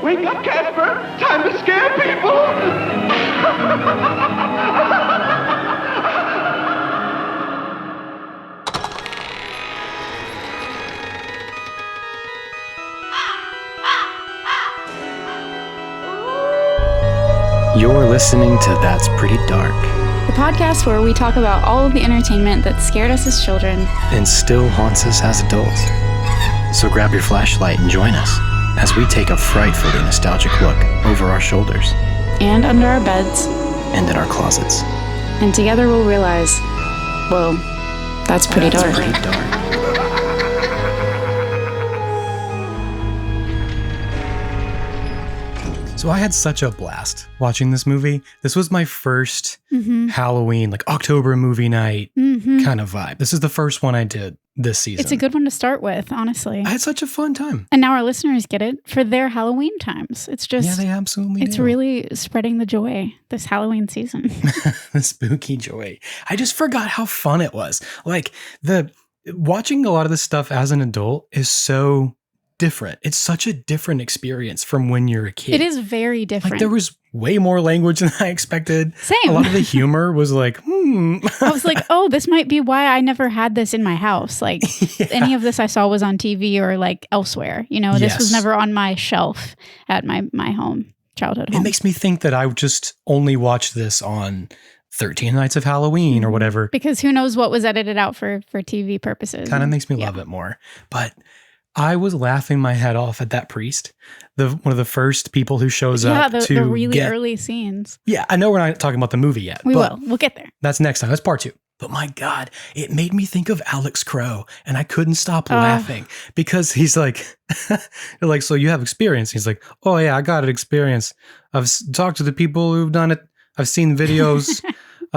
Wake up, Casper! Time to scare people! You're listening to That's Pretty Dark, the podcast where we talk about all of the entertainment that scared us as children and still haunts us as adults. So grab your flashlight and join us as we take a frightfully nostalgic look over our shoulders and under our beds and in our closets. And together we'll realize, well, that's pretty dark. Pretty dark. So I had such a blast watching this movie. This was my first Halloween, like October movie night kind of vibe. This is the first one I did this season. It's a good one to start with, honestly. I had such a fun time. And now our listeners get it for their Halloween times. It's just... Yeah, they absolutely do. It's really spreading the joy this Halloween season. The spooky joy. I just forgot how fun it was. Like, watching a lot of this stuff as an adult is so different. It's such a different experience from when you're a kid. It is very different. Like, there was way more language than I expected. Same. A lot of the humor was like, I was like, oh, this might be why I never had this in my house. Like, any of this I saw was on TV or like elsewhere. You know, this was never on my shelf at my childhood home. It makes me think that I just only watched this on 13 Nights of Halloween or whatever. Because who knows what was edited out for TV purposes. Kind of makes me love it more. But I was laughing my head off at that priest, one of the first people who shows up to the really early scenes. Yeah, I know we're not talking about the movie yet. We'll get there. That's next time. That's part 2. But my God, it made me think of Alex Crowe, and I couldn't stop laughing because he's like, they're like, so you have experience? He's like, oh yeah, I got an experience. I've talked to the people who've done it. I've seen videos.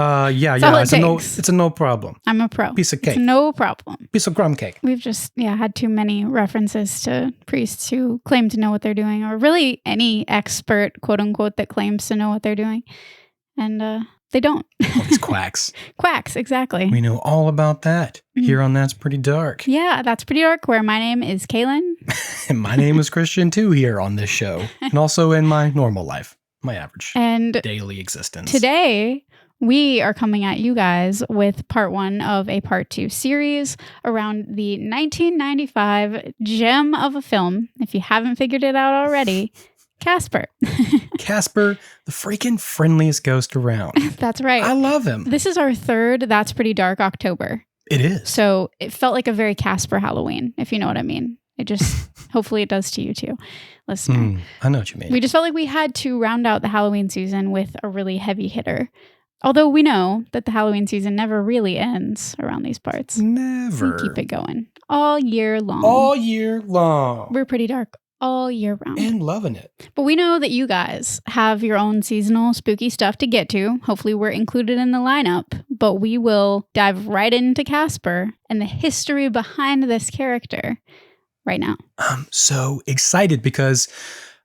It's a no problem. I'm a pro. Piece of cake. It's no problem. Piece of crumb cake. We've just had too many references to priests who claim to know what they're doing, or really any expert, quote unquote, that claims to know what they're doing. And they don't. All these quacks. Quacks, exactly. We know all about that here on That's Pretty Dark. Yeah, That's Pretty Dark, where my name is Kaylin. And my name is Christian too here on this show. And also in my normal life, my average and daily existence. Today, we are coming at you guys with part 1 of a part 2 series around the 1995 gem of a film. If you haven't figured it out already, Casper. Casper, the freaking friendliest ghost around. That's right. I love him. This is our third That's Pretty Dark October. It is. So it felt like a very Casper Halloween, if you know what I mean. It just, hopefully it does to you too, listener. I know what you mean. We just felt like we had to round out the Halloween season with a really heavy hitter. Although we know that the Halloween season never really ends around these parts. Never. We keep it going all year long. All year long. We're pretty dark all year round. And loving it. But we know that you guys have your own seasonal spooky stuff to get to. Hopefully we're included in the lineup. But we will dive right into Casper and the history behind this character right now. I'm so excited because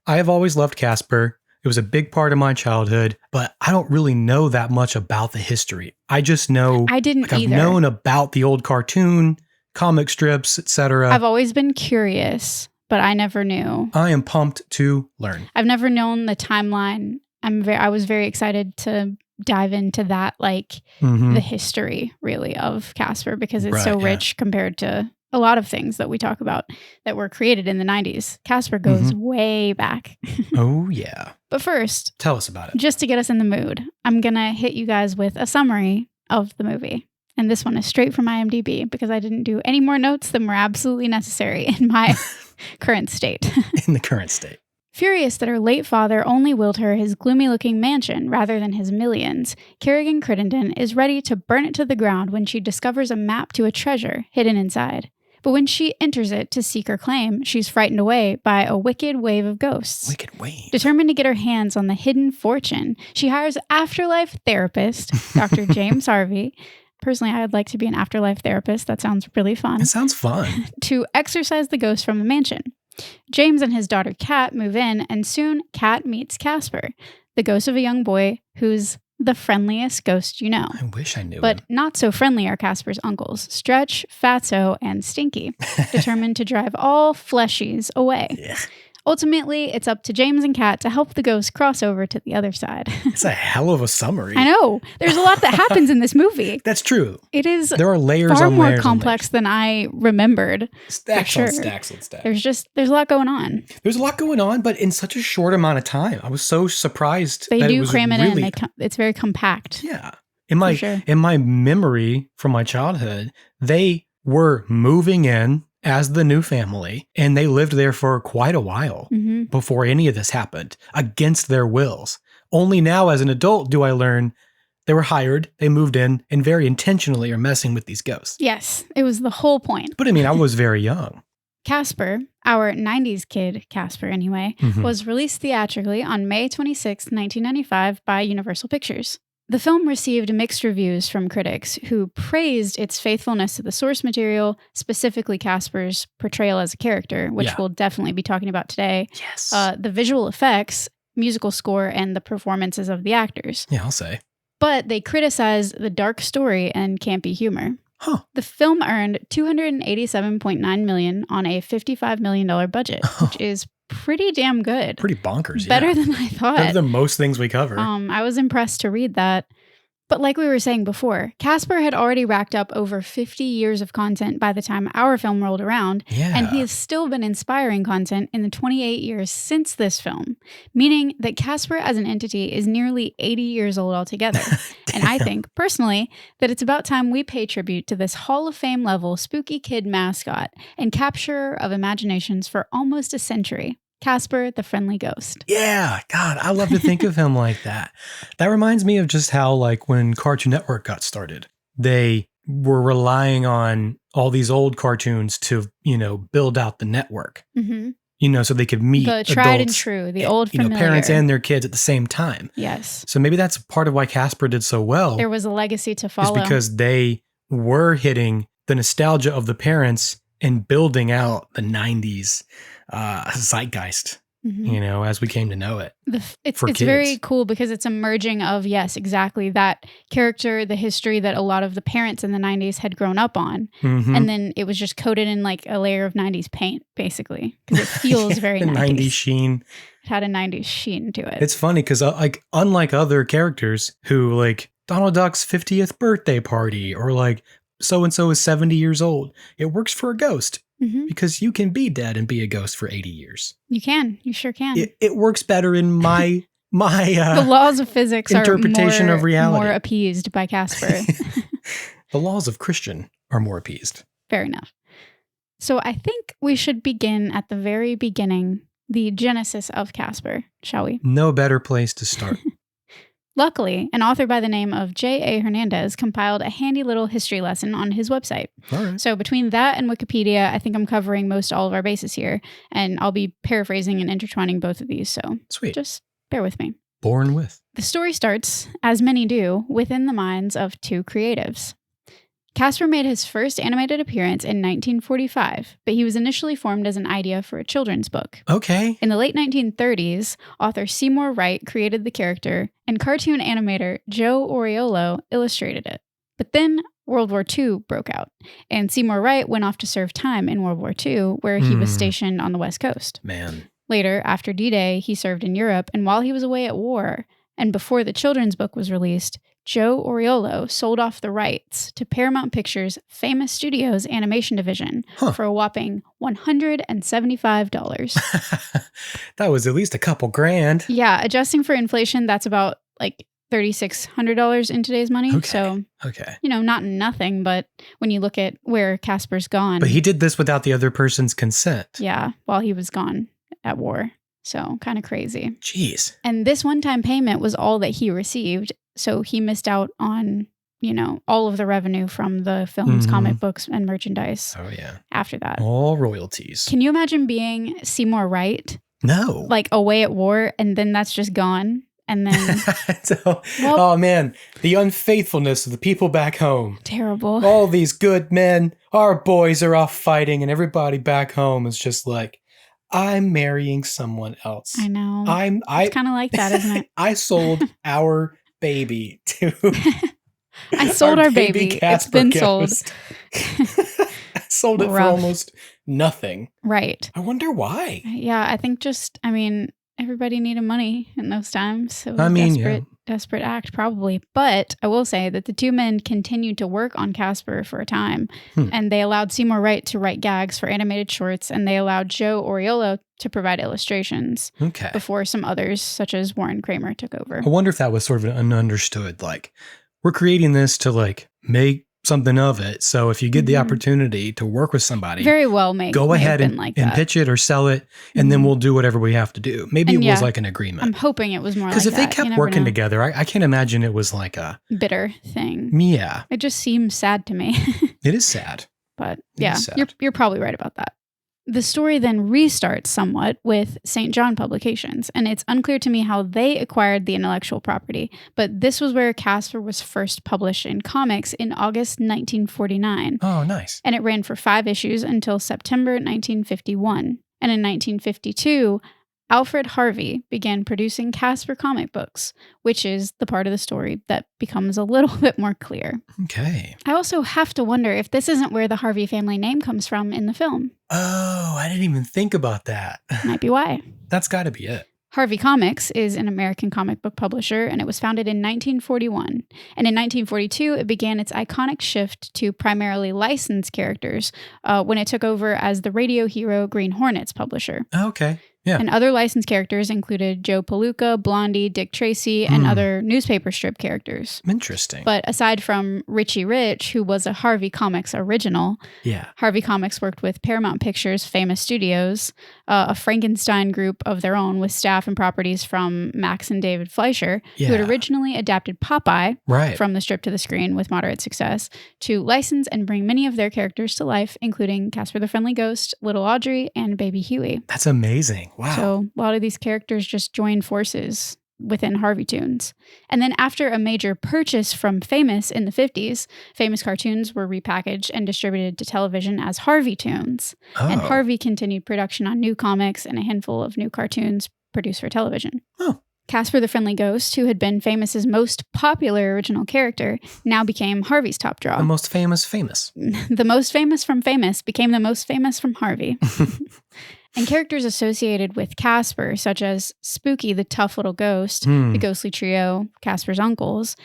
I have always loved Casper. It was a big part of my childhood, but I don't really know that much about the history. I just know I didn't either. I've known about the old cartoon, comic strips, etc. I've always been curious, but I never knew. I am pumped to learn. I've never known the timeline. I was very excited to dive into that, like the history really of Casper, because it's so rich compared to a lot of things that we talk about that were created in the 90s. Casper goes way back. Oh, yeah. But first, tell us about it. Just to get us in the mood, I'm going to hit you guys with a summary of the movie. And this one is straight from IMDb because I didn't do any more notes than were absolutely necessary in my current state. In the current state. Furious that her late father only willed her his gloomy-looking mansion rather than his millions, Kerrigan Crittenden is ready to burn it to the ground when she discovers a map to a treasure hidden inside. But when she enters it to seek her claim, she's frightened away by a wicked wave of ghosts. Wicked wave. Determined to get her hands on the hidden fortune, she hires afterlife therapist, Dr. James Harvey. Personally, I'd like to be an afterlife therapist. That sounds really fun. It sounds fun. To exorcise the ghost from the mansion. James and his daughter Kat move in, and soon Kat meets Casper, the ghost of a young boy who's the friendliest ghost you know. I wish I knew But him. not so friendly are Casper's uncles, Stretch, Fatso, and Stinky, determined to drive all fleshies away. Yeah. Ultimately, it's up to James and Kat to help the ghost cross over to the other side. It's a hell of a summary. I know. There's a lot that happens in this movie. That's true. It is There are layers far on more layers complex than I remembered. Stacks for on sure. stacks on stacks. There's a lot going on. There's a lot going on, but in such a short amount of time. I was so surprised. They that do it was cram it really, in. It's very compact. Yeah. In my sure. in my memory from my childhood, they were moving in as the new family, and they lived there for quite a while before any of this happened, against their wills. Only now as an adult do I learn they were hired, they moved in, and very intentionally are messing with these ghosts. Yes, it was the whole point. But I mean, I was very young. Casper, our 90s kid, Casper anyway, was released theatrically on May 26, 1995 by Universal Pictures. The film received mixed reviews from critics who praised its faithfulness to the source material, specifically Casper's portrayal as a character, which we'll definitely be talking about today. Yes. The visual effects, musical score, and the performances of the actors. Yeah, I'll say. But they criticized the dark story and campy humor. Huh. The film earned $287.9 million on a $55 million budget, which is pretty damn good. Pretty bonkers. Better than I thought. Better than most things we cover. I was impressed to read that. But like we were saying before, Casper had already racked up over 50 years of content by the time our film rolled around, and he has still been inspiring content in the 28 years since this film, meaning that Casper as an entity is nearly 80 years old altogether. And I think, personally, that it's about time we pay tribute to this Hall of Fame level spooky kid mascot and capturer of imaginations for almost a century. Casper, the friendly ghost. Yeah, God, I love to think of him like that. That reminds me of just how, like, when Cartoon Network got started, they were relying on all these old cartoons to, build out the network. So they could meet the tried adults, and true, the old familiar. Parents and their kids at the same time. Yes. So maybe that's part of why Casper did so well. There was a legacy to follow. Is because they were hitting the nostalgia of the parents and building out the 90s zeitgeist, as we came to know it. It's kids. very cool because it's a merging of, yes, exactly, that character, the history that a lot of the parents in the 90s had grown up on. And then it was just coated in like a layer of 90s paint, basically, because it feels very the 90s sheen. It had a 90s sheen to it. It's funny because unlike other characters who like Donald Duck's 50th birthday party or like so-and-so is 70 years old, it works for a ghost. Because you can be dead and be a ghost for 80 years. You can. You sure can. It works better in my the laws of physics interpretation are of reality. More appeased by Casper. The laws of Christian are more appeased. Fair enough. So I think we should begin at the very beginning, the genesis of Casper, shall we? No better place to start. Luckily, an author by the name of J.A. Hernandez compiled a handy little history lesson on his website. All right. So between that and Wikipedia, I think I'm covering most all of our bases here, and I'll be paraphrasing and intertwining both of these, so Sweet. Just bear with me. Born with. The story starts, as many do, within the minds of two creatives. Casper made his first animated appearance in 1945, but he was initially formed as an idea for a children's book. Okay. In the late 1930s, author Seymour Wright created the character, and cartoon animator Joe Oriolo illustrated it. But then World War II broke out, and Seymour Wright went off to serve time in World War II, where he was stationed on the West Coast. Man. Later, after D-Day, he served in Europe, and while he was away at war, and before the children's book was released, Joe Oriolo sold off the rights to Paramount Pictures' Famous Studios animation division for a whopping $175. That was at least a couple grand. Yeah, adjusting for inflation, that's about like $3,600 in today's money. Okay. So, okay. Not nothing, but when you look at where Casper's gone. But he did this without the other person's consent. Yeah, while he was gone at war. So, kind of crazy. Jeez. And this one-time payment was all that he received. So he missed out on, all of the revenue from the films, comic books, and merchandise. Oh, yeah. After that. All royalties. Can you imagine being Seymour Wright? No. Like away at war, and then that's just gone? And then... oh, man. The unfaithfulness of the people back home. Terrible. All these good men, our boys are off fighting, and everybody back home is just like, I'm marrying someone else. I know. It's kind of like that, isn't it? I sold our baby to I sold our baby. It's been sold. I sold it for almost nothing. Right. I wonder why. Yeah, I think everybody needed money in those times. So it was desperate act, probably. But I will say that the two men continued to work on Casper for a time, and they allowed Seymour Wright to write gags for animated shorts, and they allowed Joe Oriolo to provide illustrations before some others, such as Warren Kramer, took over. I wonder if that was sort of an understood, like, we're creating this to, like, make something of it. So if you get the opportunity to work with somebody, very well go ahead and pitch it or sell it, and then we'll do whatever we have to do. Maybe it was like an agreement. I'm hoping it was more like that. Because if they kept working together, I can't imagine it was like a bitter thing. Yeah. It just seems sad to me. It is sad. But yeah, you're probably right about that. The story then restarts somewhat with St. John Publications, and it's unclear to me how they acquired the intellectual property, but this was where Casper was first published in comics in August 1949. Oh, nice. And it ran for 5 issues until September 1951. And in 1952, Alfred Harvey began producing Casper comic books, which is the part of the story that becomes a little bit more clear. Okay. I also have to wonder if this isn't where the Harvey family name comes from in the film. Oh, I didn't even think about that. Might be why. That's got to be it. Harvey Comics is an American comic book publisher, and it was founded in 1941. And in 1942, it began its iconic shift to primarily licensed characters when it took over as the radio hero Green Hornets publisher. Okay. Yeah. And other licensed characters included Joe Palooka, Blondie, Dick Tracy, and other newspaper strip characters. Interesting. But aside from Richie Rich, who was a Harvey Comics original, Harvey Comics worked with Paramount Pictures' famous studios, a Frankenstein group of their own with staff and properties from Max and David Fleischer, who had originally adapted Popeye from the strip to the screen with moderate success, to license and bring many of their characters to life, including Casper the Friendly Ghost, Little Audrey, and Baby Huey. That's amazing. Wow. So a lot of these characters just joined forces within Harvey Toons. And then after a major purchase from Famous in the 50s, Famous cartoons were repackaged and distributed to television as Harvey Toons. Oh. And Harvey continued production on new comics and a handful of new cartoons produced for television. Oh. Casper the Friendly Ghost, who had been Famous's most popular original character, now became Harvey's top draw. The most famous. The most famous from Famous became the most famous from Harvey. And characters associated with Casper, such as Spooky, the tough little ghost, the ghostly trio, Casper's uncles,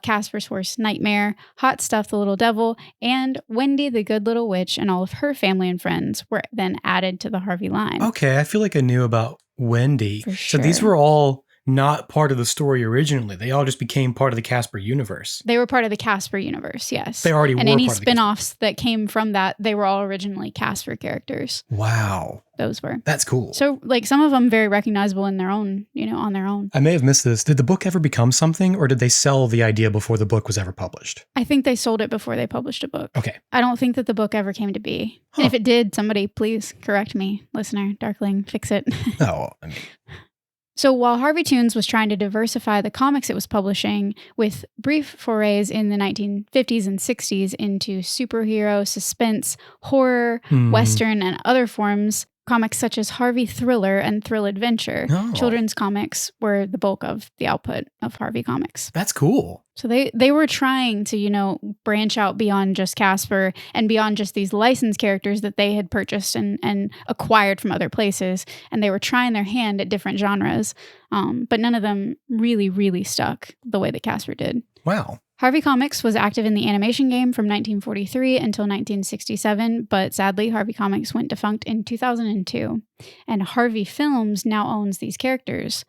Casper's horse Nightmare, Hot Stuff the little devil, and Wendy the good little witch and all of her family and friends were then added to the Harvey line. Okay, I feel like I knew about Wendy. For sure. So these were all not part of the story originally. They all just became part of the Casper universe. They were part of the Casper universe, yes. They already were and any part of the spin-offs that came from that, they were all originally Casper characters. Wow. Those were. That's cool. So, like, some of them very recognizable in their own, on their own. I may have missed this. Did the book ever become something, or did they sell the idea before the book was ever published? I think they sold it before they published a book. Okay. I don't think that the book ever came to be. Huh. And if it did, somebody please correct me, listener, Darkling, fix it. No, I mean... So while Harvey Toons was trying to diversify the comics it was publishing with brief forays in the 1950s and 60s into superhero, suspense, horror, Western, and other forms, comics such as Harvey Thriller and Thrill Adventure, children's comics were the bulk of the output of Harvey Comics. That's cool. So they were trying to, branch out beyond just Casper and beyond just these licensed characters that they had purchased and acquired from other places. And they were trying their hand at different genres. But none of them really, really stuck the way that Casper did. Wow. Harvey Comics was active in the animation game from 1943 until 1967, but sadly, Harvey Comics went defunct in 2002. And Harvey Films now owns these characters.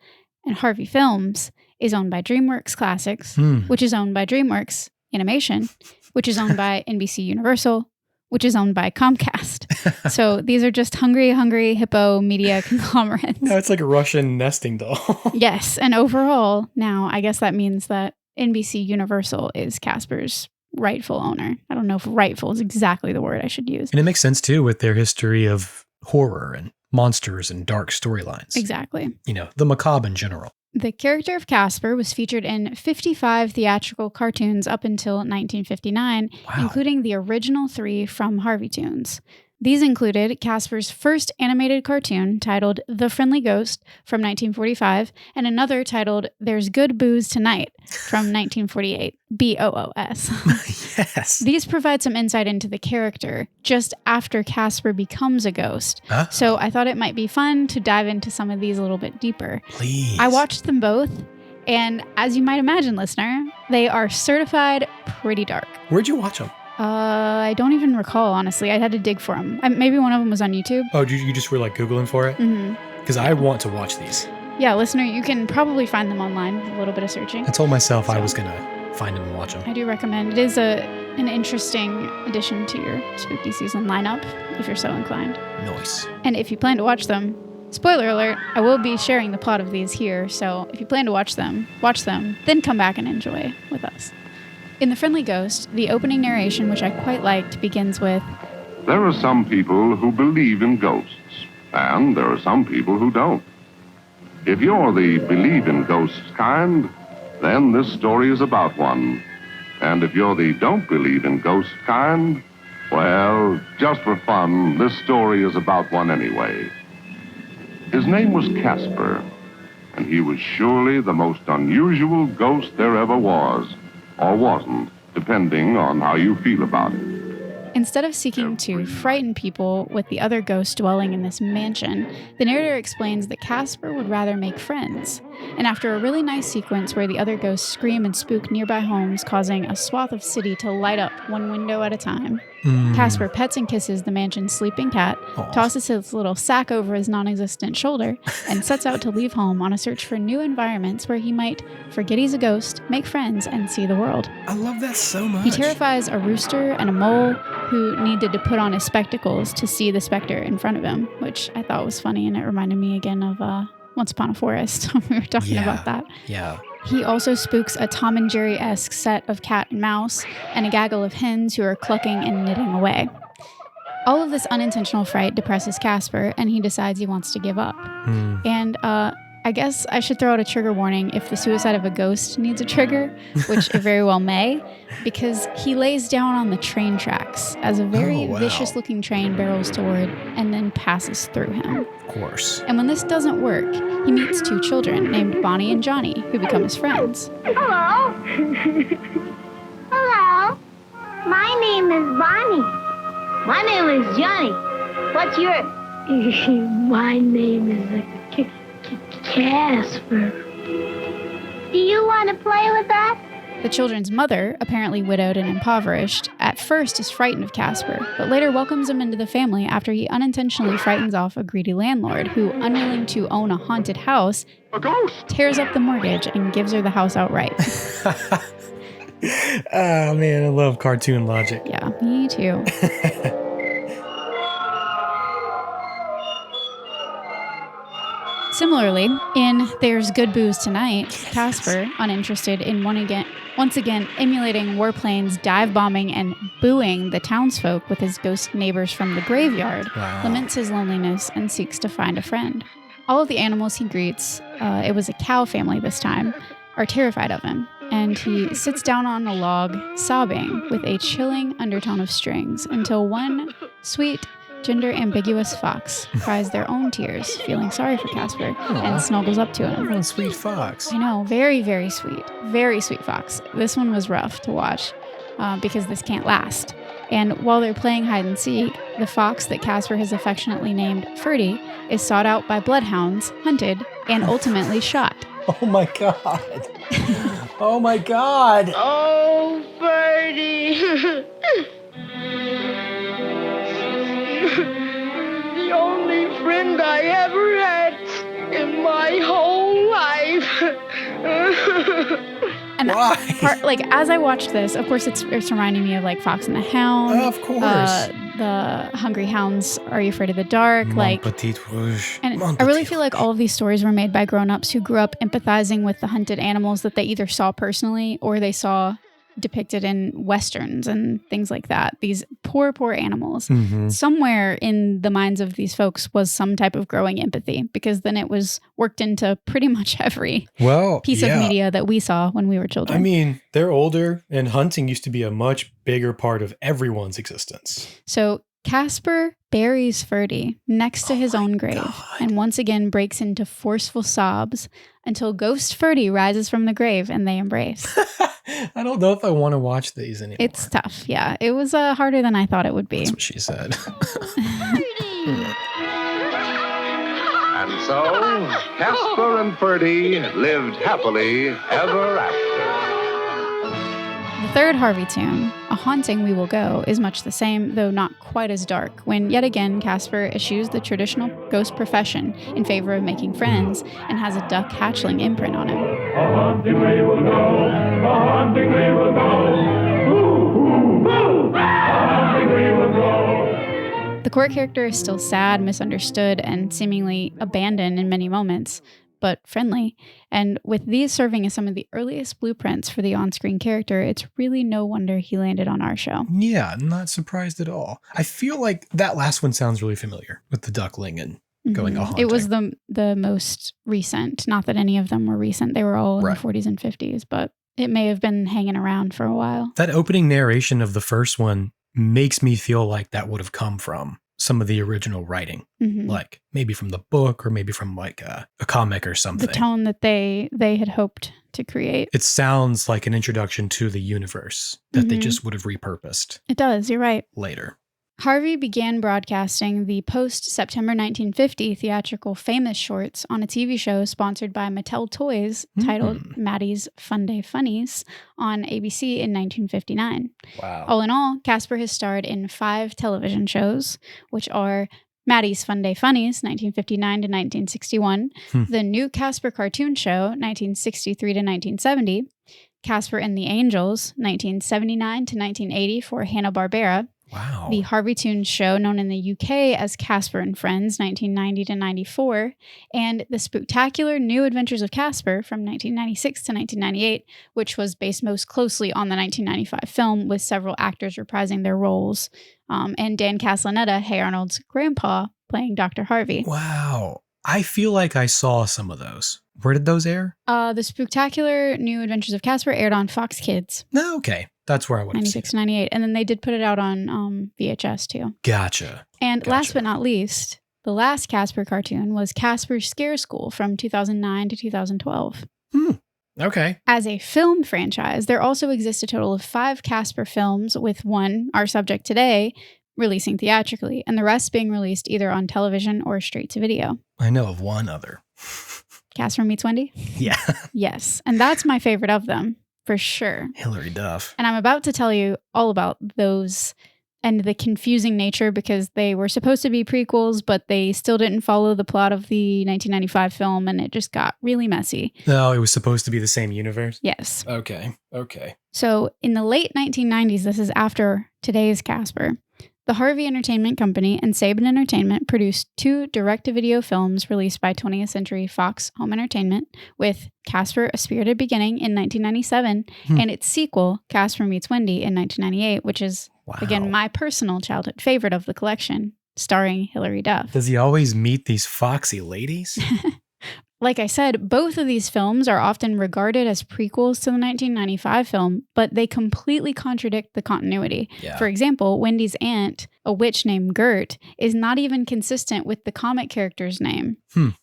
And Harvey Films is owned by DreamWorks Classics, which is owned by DreamWorks Animation, which is owned by NBC Universal, which is owned by Comcast. So these are just hungry hippo media conglomerates. No, it's like a Russian nesting doll. Yes, and overall, now I guess that means that NBC Universal is Casper's rightful owner. I don't know if rightful is exactly the word I should use. And it makes sense, too, with their history of horror and monsters and dark storylines. Exactly. The macabre in general. The character of Casper was featured in 55 theatrical cartoons up until 1959, including the original 3 from Harvey Toons. These included Casper's first animated cartoon titled The Friendly Ghost from 1945 and another titled There's Good Booze Tonight from 1948, BOOS. Yes. These provide some insight into the character just after Casper becomes a ghost. Huh? So I thought it might be fun to dive into some of these a little bit deeper. Please. I watched them both, and as you might imagine, listener, they are certified pretty dark. Where'd you watch them? I don't even recall, honestly. I had to dig for them. Maybe one of them was on YouTube. Oh, you just were like Googling for it? Mm-hmm. Because I want to watch these. Yeah, listener, you can probably find them online, a little bit of searching. I told myself I was going to find them and watch them. I do recommend. It is an interesting addition to your spooky season lineup, if you're so inclined. Nice. And if you plan to watch them, spoiler alert, I will be sharing the plot of these here, so if you plan to watch them, then come back and enjoy with us. In The Friendly Ghost, the opening narration, which I quite liked, begins with, There are some people who believe in ghosts, and there are some people who don't. If you're the believe in ghosts kind, then this story is about one. And if you're the don't believe in ghosts kind, well, just for fun, this story is about one anyway. His name was Casper, and he was surely the most unusual ghost there ever was, or wasn't, depending on how you feel about it. Instead of seeking to frighten people with the other ghosts dwelling in this mansion, the narrator explains that Casper would rather make friends. And after a really nice sequence where the other ghosts scream and spook nearby homes, causing a swath of city to light up one window at a time, Casper pets and kisses the mansion's sleeping cat, tosses his little sack over his non-existent shoulder, and sets out to leave home on a search for new environments where he might forget he's a ghost, make friends, and see the world. I love that so much. He terrifies a rooster and a mole who needed to put on his spectacles to see the specter in front of him, which I thought was funny, and it reminded me again of Once Upon a Forest. We were talking about that. Yeah. He also spooks a Tom and Jerry-esque set of cat and mouse and a gaggle of hens who are clucking and knitting away. All of this unintentional fright depresses Casper, and he decides he wants to give up. And I guess I should throw out a trigger warning if the suicide of a ghost needs a trigger, which it very well may, because he lays down on the train tracks as a very vicious-looking train barrels toward and then passes through him. Of course. And when this doesn't work, he meets two children named Bonnie and Johnny, who become his friends. Hello. Hello. My name is Bonnie. My name is Johnny. What's yours? My name is Casper. Do you want to play with us? The children's mother, apparently widowed and impoverished, at first is frightened of Casper, but later welcomes him into the family after he unintentionally frightens off a greedy landlord who, unwilling to own a haunted house, A ghost! tears up the mortgage and gives her the house outright. Oh, man, I love cartoon logic. Yeah, me too. Similarly, in There's Good Booze Tonight, Casper, uninterested in once again emulating warplanes, dive bombing, and booing the townsfolk with his ghost neighbors from the graveyard, laments his loneliness and seeks to find a friend. All of the animals he greets, it was a cow family this time, are terrified of him, and he sits down on a log, sobbing with a chilling undertone of strings until one sweet, gender-ambiguous fox cries their own tears, feeling sorry for Casper, and snuggles up to him. Oh, sweet fox. I know, very, very sweet. Very sweet fox. This one was rough to watch because this can't last. And while they're playing hide and seek, the fox that Casper has affectionately named Ferdy is sought out by bloodhounds, hunted, and ultimately shot. Oh my god. Oh my god. Oh, Birdie. The only friend I ever had in my whole life. And why? as I watched this, of course, it's reminding me of like Fox and the Hound. Of course. The Hungry Hounds, Are You Afraid of the Dark? Mon Petit Rouge. And Mon I really Petit feel like all of these stories were made by grown-ups who grew up empathizing with the hunted animals that they either saw personally or they saw depicted in westerns and things like that. These poor animals. Mm-hmm. Somewhere in the minds of these folks was some type of growing empathy, because then it was worked into pretty much every piece of media that we saw when we were children. I mean, they're older, and hunting used to be a much bigger part of everyone's existence. So Casper buries Ferdy next to his own grave and once again breaks into forceful sobs until Ghost Ferdy rises from the grave and they embrace. I don't know if I want to watch these anymore. It's tough, yeah. It was harder than I thought it would be. That's what she said. And so, Casper and Ferdy lived happily ever after. The third Harvey tune, A Haunting We Will Go, is much the same, though not quite as dark, when yet again Casper eschews the traditional ghost profession in favor of making friends and has a duck hatchling imprint on him. A haunting we will go, a haunting we will go. Ooh, ooh, ooh. A haunting we will go. The court character is still sad, misunderstood, and seemingly abandoned in many moments, but friendly. And with these serving as some of the earliest blueprints for the on-screen character, it's really no wonder he landed on our show. Yeah, not surprised at all. I feel like that last one sounds really familiar with the duckling and going a haunting. It was the most recent. Not that any of them were recent. They were all in the 40s and 50s, but it may have been hanging around for a while. That opening narration of the first one makes me feel like that would have come from some of the original writing, like maybe from the book or maybe from like a comic or something. The tone that they had hoped to create. It sounds like an introduction to the universe that they just would have repurposed. It does, you're right. Later. Harvey began broadcasting the post-September 1950 theatrical Famous shorts on a TV show sponsored by Mattel Toys titled Maddie's Fun Day Funnies on ABC in 1959. Wow. All in all, Casper has starred in 5 television shows, which are Maddie's Fun Day Funnies, 1959 to 1961, The New Casper Cartoon Show, 1963 to 1970, Casper and the Angels, 1979 to 1980 for Hanna-Barbera, Wow. The Harvey Toons show, known in the UK as Casper and Friends, 1990 to 94, and The Spooktacular New Adventures of Casper from 1996 to 1998, which was based most closely on the 1995 film, with several actors reprising their roles, and Dan Castellaneta, Hey Arnold's grandpa, playing Dr. Harvey. Wow. I feel like I saw some of those. Where did those air? The Spooktacular New Adventures of Casper aired on Fox Kids. No, okay. That's where I would have seen 96 to 98. And then they did put it out on VHS too. Gotcha. And last but not least, the last Casper cartoon was Casper's Scare School from 2009 to 2012. Okay. As a film franchise, there also exists a total of 5 Casper films, with one, our subject today, releasing theatrically, and the rest being released either on television or straight to video. I know of one other. Casper Meets Wendy? Yeah. Yes. And that's my favorite of them. For sure. Hilary Duff. And I'm about to tell you all about those and the confusing nature, because they were supposed to be prequels, but they still didn't follow the plot of the 1995 film, and it just got really messy. No, it was supposed to be the same universe? Yes. Okay. So in the late 1990s, this is after today's Casper, the Harvey Entertainment Company and Saban Entertainment produced 2 direct-to-video films released by 20th Century Fox Home Entertainment, with Casper, A Spirited Beginning in 1997, and its sequel, Casper Meets Wendy, in 1998, which is, again, my personal childhood favorite of the collection, starring Hilary Duff. Does he always meet these foxy ladies? Like I said, both of these films are often regarded as prequels to the 1995 film, but they completely contradict the continuity. Yeah. For example, Wendy's aunt, a witch named Gert, is not even consistent with the comic character's name.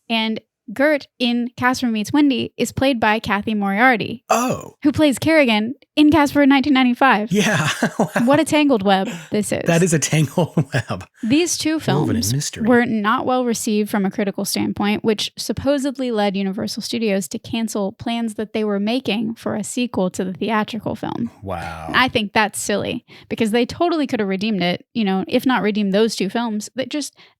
And Gert in Casper Meets Wendy is played by Kathy Moriarty. Oh. Who plays Kerrigan in Casper in 1995. Yeah. Wow. What a tangled web this is. That is a tangled web. These 2 Woven in films mystery. were not well received from a critical standpoint, which supposedly led Universal Studios to cancel plans that they were making for a sequel to the theatrical film. Wow. I think that's silly, because they totally could have redeemed it, if not redeemed those 2 films.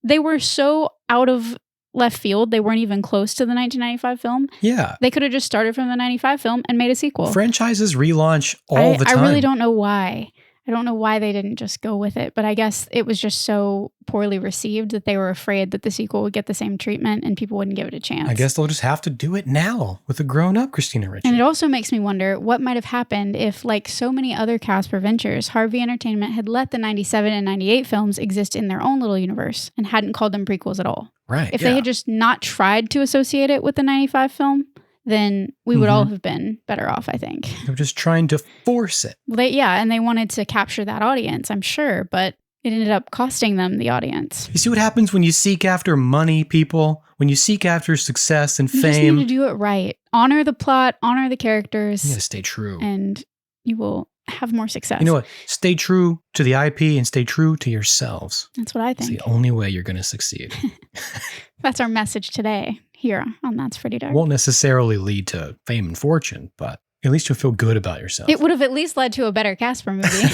They were so out of left field. They weren't even close to the 1995 film. Yeah. They could have just started from the 95 film and made a sequel. Franchises relaunch all the time. I really don't know why. I don't know why they didn't just go with it, but I guess it was just so poorly received that they were afraid that the sequel would get the same treatment and people wouldn't give it a chance. I guess they'll just have to do it now with a grown-up Christina Ricci. And it also makes me wonder what might have happened if, like so many other Casper ventures, Harvey Entertainment had let the 97 and 98 films exist in their own little universe and hadn't called them prequels at all. Right. If they had just not tried to associate it with the 95 film, then we would all have been better off, I think. They're just trying to force it. And they wanted to capture that audience, I'm sure, but It ended up costing them the audience. You see what happens when you seek after money, people? When you seek after success and You just fame. need to do it right. Honor the plot, honor the characters. You gotta stay true. And you will have more success. You know what? Stay true to the IP and stay true to yourselves. That's what I It's think. the only way you're going to succeed. That's our message today here on That's Pretty Dark. Won't necessarily lead to fame and fortune, but at least you'll feel good about yourself. It would have at least led to a better Casper movie.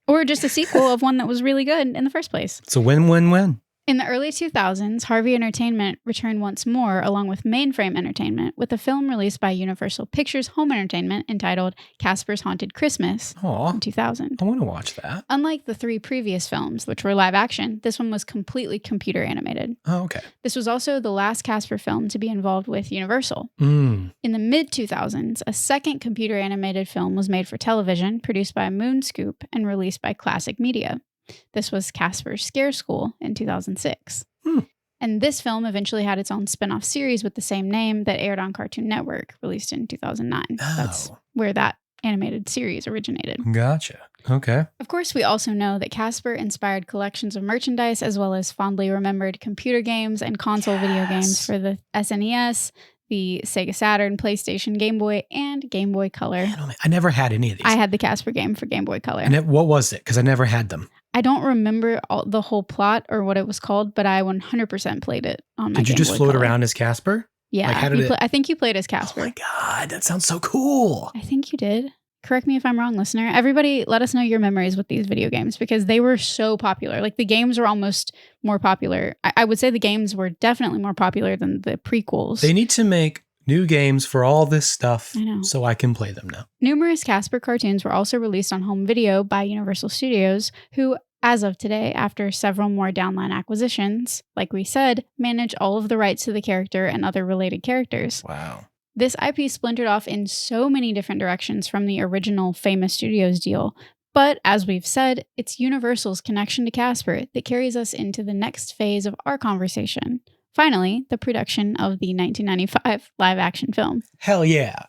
Or just a sequel of one that was really good in the first place. It's a win-win-win. In the early 2000s, Harvey Entertainment returned once more along with Mainframe Entertainment with a film released by Universal Pictures Home Entertainment entitled Casper's Haunted Christmas Aw, in 2000. I want to watch that. Unlike the 3 previous films, which were live action, this one was completely computer animated. Oh, okay. This was also the last Casper film to be involved with Universal. Mm. In the mid-2000s, a second computer animated film was made for television, produced by Moonscoop, and released by Classic Media. This was Casper's Scare School in 2006. And this film eventually had its own spin-off series with the same name that aired on Cartoon Network, released in 2009. That's where that animated series originated. Gotcha. Okay. Of course, we also know that Casper inspired collections of merchandise as well as fondly remembered computer games and console video games for the SNES, the Sega Saturn, PlayStation, Game Boy, and Game Boy Color. Man, oh man, I never had any of these. I had the Casper game for Game Boy Color. And what was it? Because I never had them. I don't remember the whole plot or what it was called, but I 100% played it on my Game Boy Color. Did you just float around as Casper? Yeah. Like, how did I think you played as Casper. Oh my God, that sounds so cool. I think you did. Correct me if I'm wrong, listener. Everybody, let us know your memories with these video games because they were so popular. Like the games were almost more popular. I would say the games were definitely more popular than the prequels. They need to make new games for all this stuff I know. so I can play them now. Numerous Casper cartoons were also released on home video by Universal Studios, who, as of today, after several more downline acquisitions, like we said, manage all of the rights to the character and other related characters. Wow. This IP splintered off in so many different directions from the original Famous Studios deal, but as we've said, it's Universal's connection to Casper that carries us into the next phase of our conversation. Finally, the production of the 1995 live-action film. Hell yeah.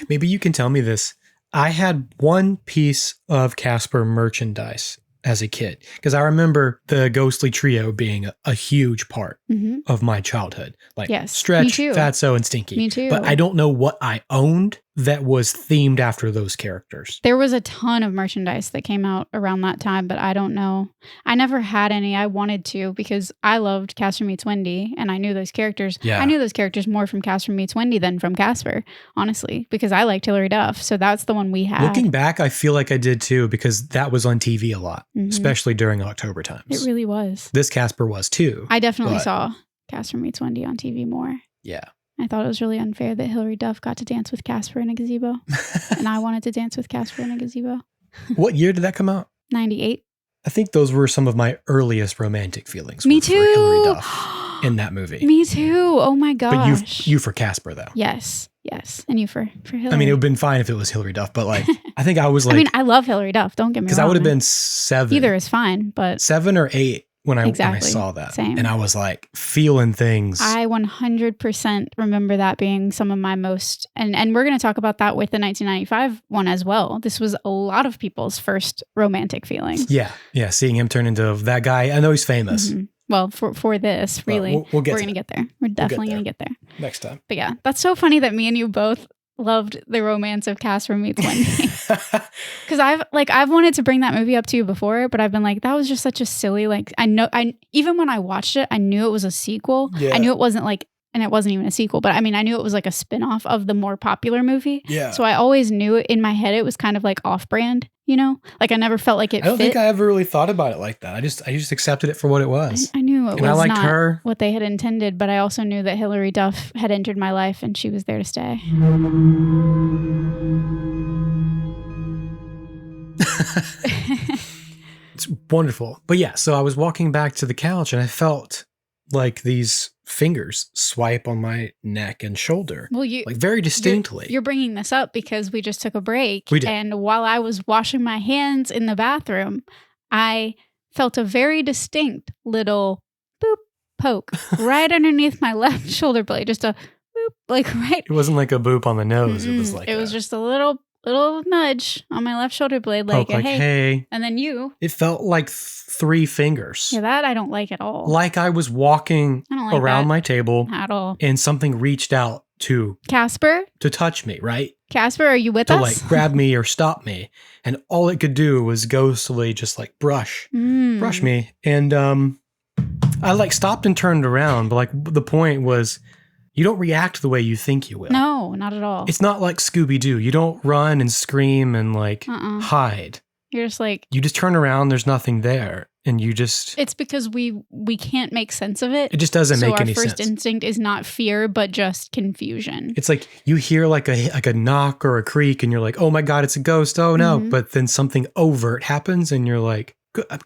Maybe you can tell me this. I had one piece of Casper merchandise as a kid because I remember the Ghostly Trio being a huge part of my childhood. Like Stretch, me too. Fatso, and Stinky. Me too. But I don't know what I owned that was themed after those characters. There was a ton of merchandise that came out around that time, but I don't know. I never had any. I wanted to because I loved Casper Meets Wendy and I knew those characters. Yeah. I knew those characters more from Casper Meets Wendy than from Casper, honestly, because I liked Hilary Duff. So that's the one we had. Looking back, I feel like I did too because that was on TV a lot, especially during October times. It really was. This Casper was too. I definitely saw Casper Meets Wendy on TV more. Yeah. I thought it was really unfair that Hilary Duff got to dance with Casper in a gazebo. And I wanted to dance with Casper in a gazebo. What year did that come out? 98. I think those were some of my earliest romantic feelings. Me were too. For Hilary Duff in that movie. Me too. Oh my gosh. But you for Casper though. Yes. Yes. And you for Hilary. I mean, it would have been fine if it was Hilary Duff, but like, I think I was like, I mean, I love Hilary Duff. Don't get me wrong. because I would have been 7. Either is fine, but 7 or 8 when I Exactly. saw that. Same. And I was like feeling things. I 100% remember that being some of my most, and we're going to talk about that with the 1995 one as well. This was a lot of people's first romantic feeling. Yeah. Yeah. Seeing him turn into that guy. I know he's famous. Well, for this, really, we'll get we're to going to that. get there. We're definitely going to get there. Next time. But yeah, that's so funny that me and you both loved the romance of Casper Meets Wendy. Because I've wanted to bring that movie up to you before, but I've been like, that was just such a silly, like, I even when I watched it, I knew it was a sequel. Yeah. I knew it wasn't like, and it wasn't even a sequel, but I mean, I knew it was like a spin-off of the more popular movie. Yeah. So I always knew in my head it was kind of like off-brand, you know? Like I never felt like it I don't fit. think I ever really thought about it like that. I just accepted it for what it was. I knew it And was I liked not her. what they had intended, but I also knew that Hilary Duff had entered my life and she was there to stay. It's wonderful. But yeah, so I was walking back to the couch and I felt like these fingers swipe on my neck and shoulder. Well, you like very distinctly. You're bringing this up because we just took a break. We did. And while I was washing my hands in the bathroom, I felt a very distinct little boop poke right underneath my left shoulder blade. Just a boop, like right. It wasn't like a boop on the nose. It was like it was just a little little nudge on my left shoulder blade, like, Poke, hey. And then you. It felt like 3 fingers. Yeah, that I don't like at all. Like I was walking I don't like around that my table at all. and something reached out to Casper? to touch me, right? Casper, are you with To us? like grab me or stop me. And all it could do was ghostly just like brush me. And I like stopped and turned around, but like the point was you don't react the way you think you will. No, not at all. It's not like Scooby-Doo. You don't run and scream and like hide. You're just like... You just turn around, there's nothing there. And you just... It's because we can't make sense of it. It just doesn't make any sense. So our first instinct is not fear, but just confusion. It's like you hear like a knock or a creak and you're like, oh my God, it's a ghost. Oh no. But then something overt happens and you're like,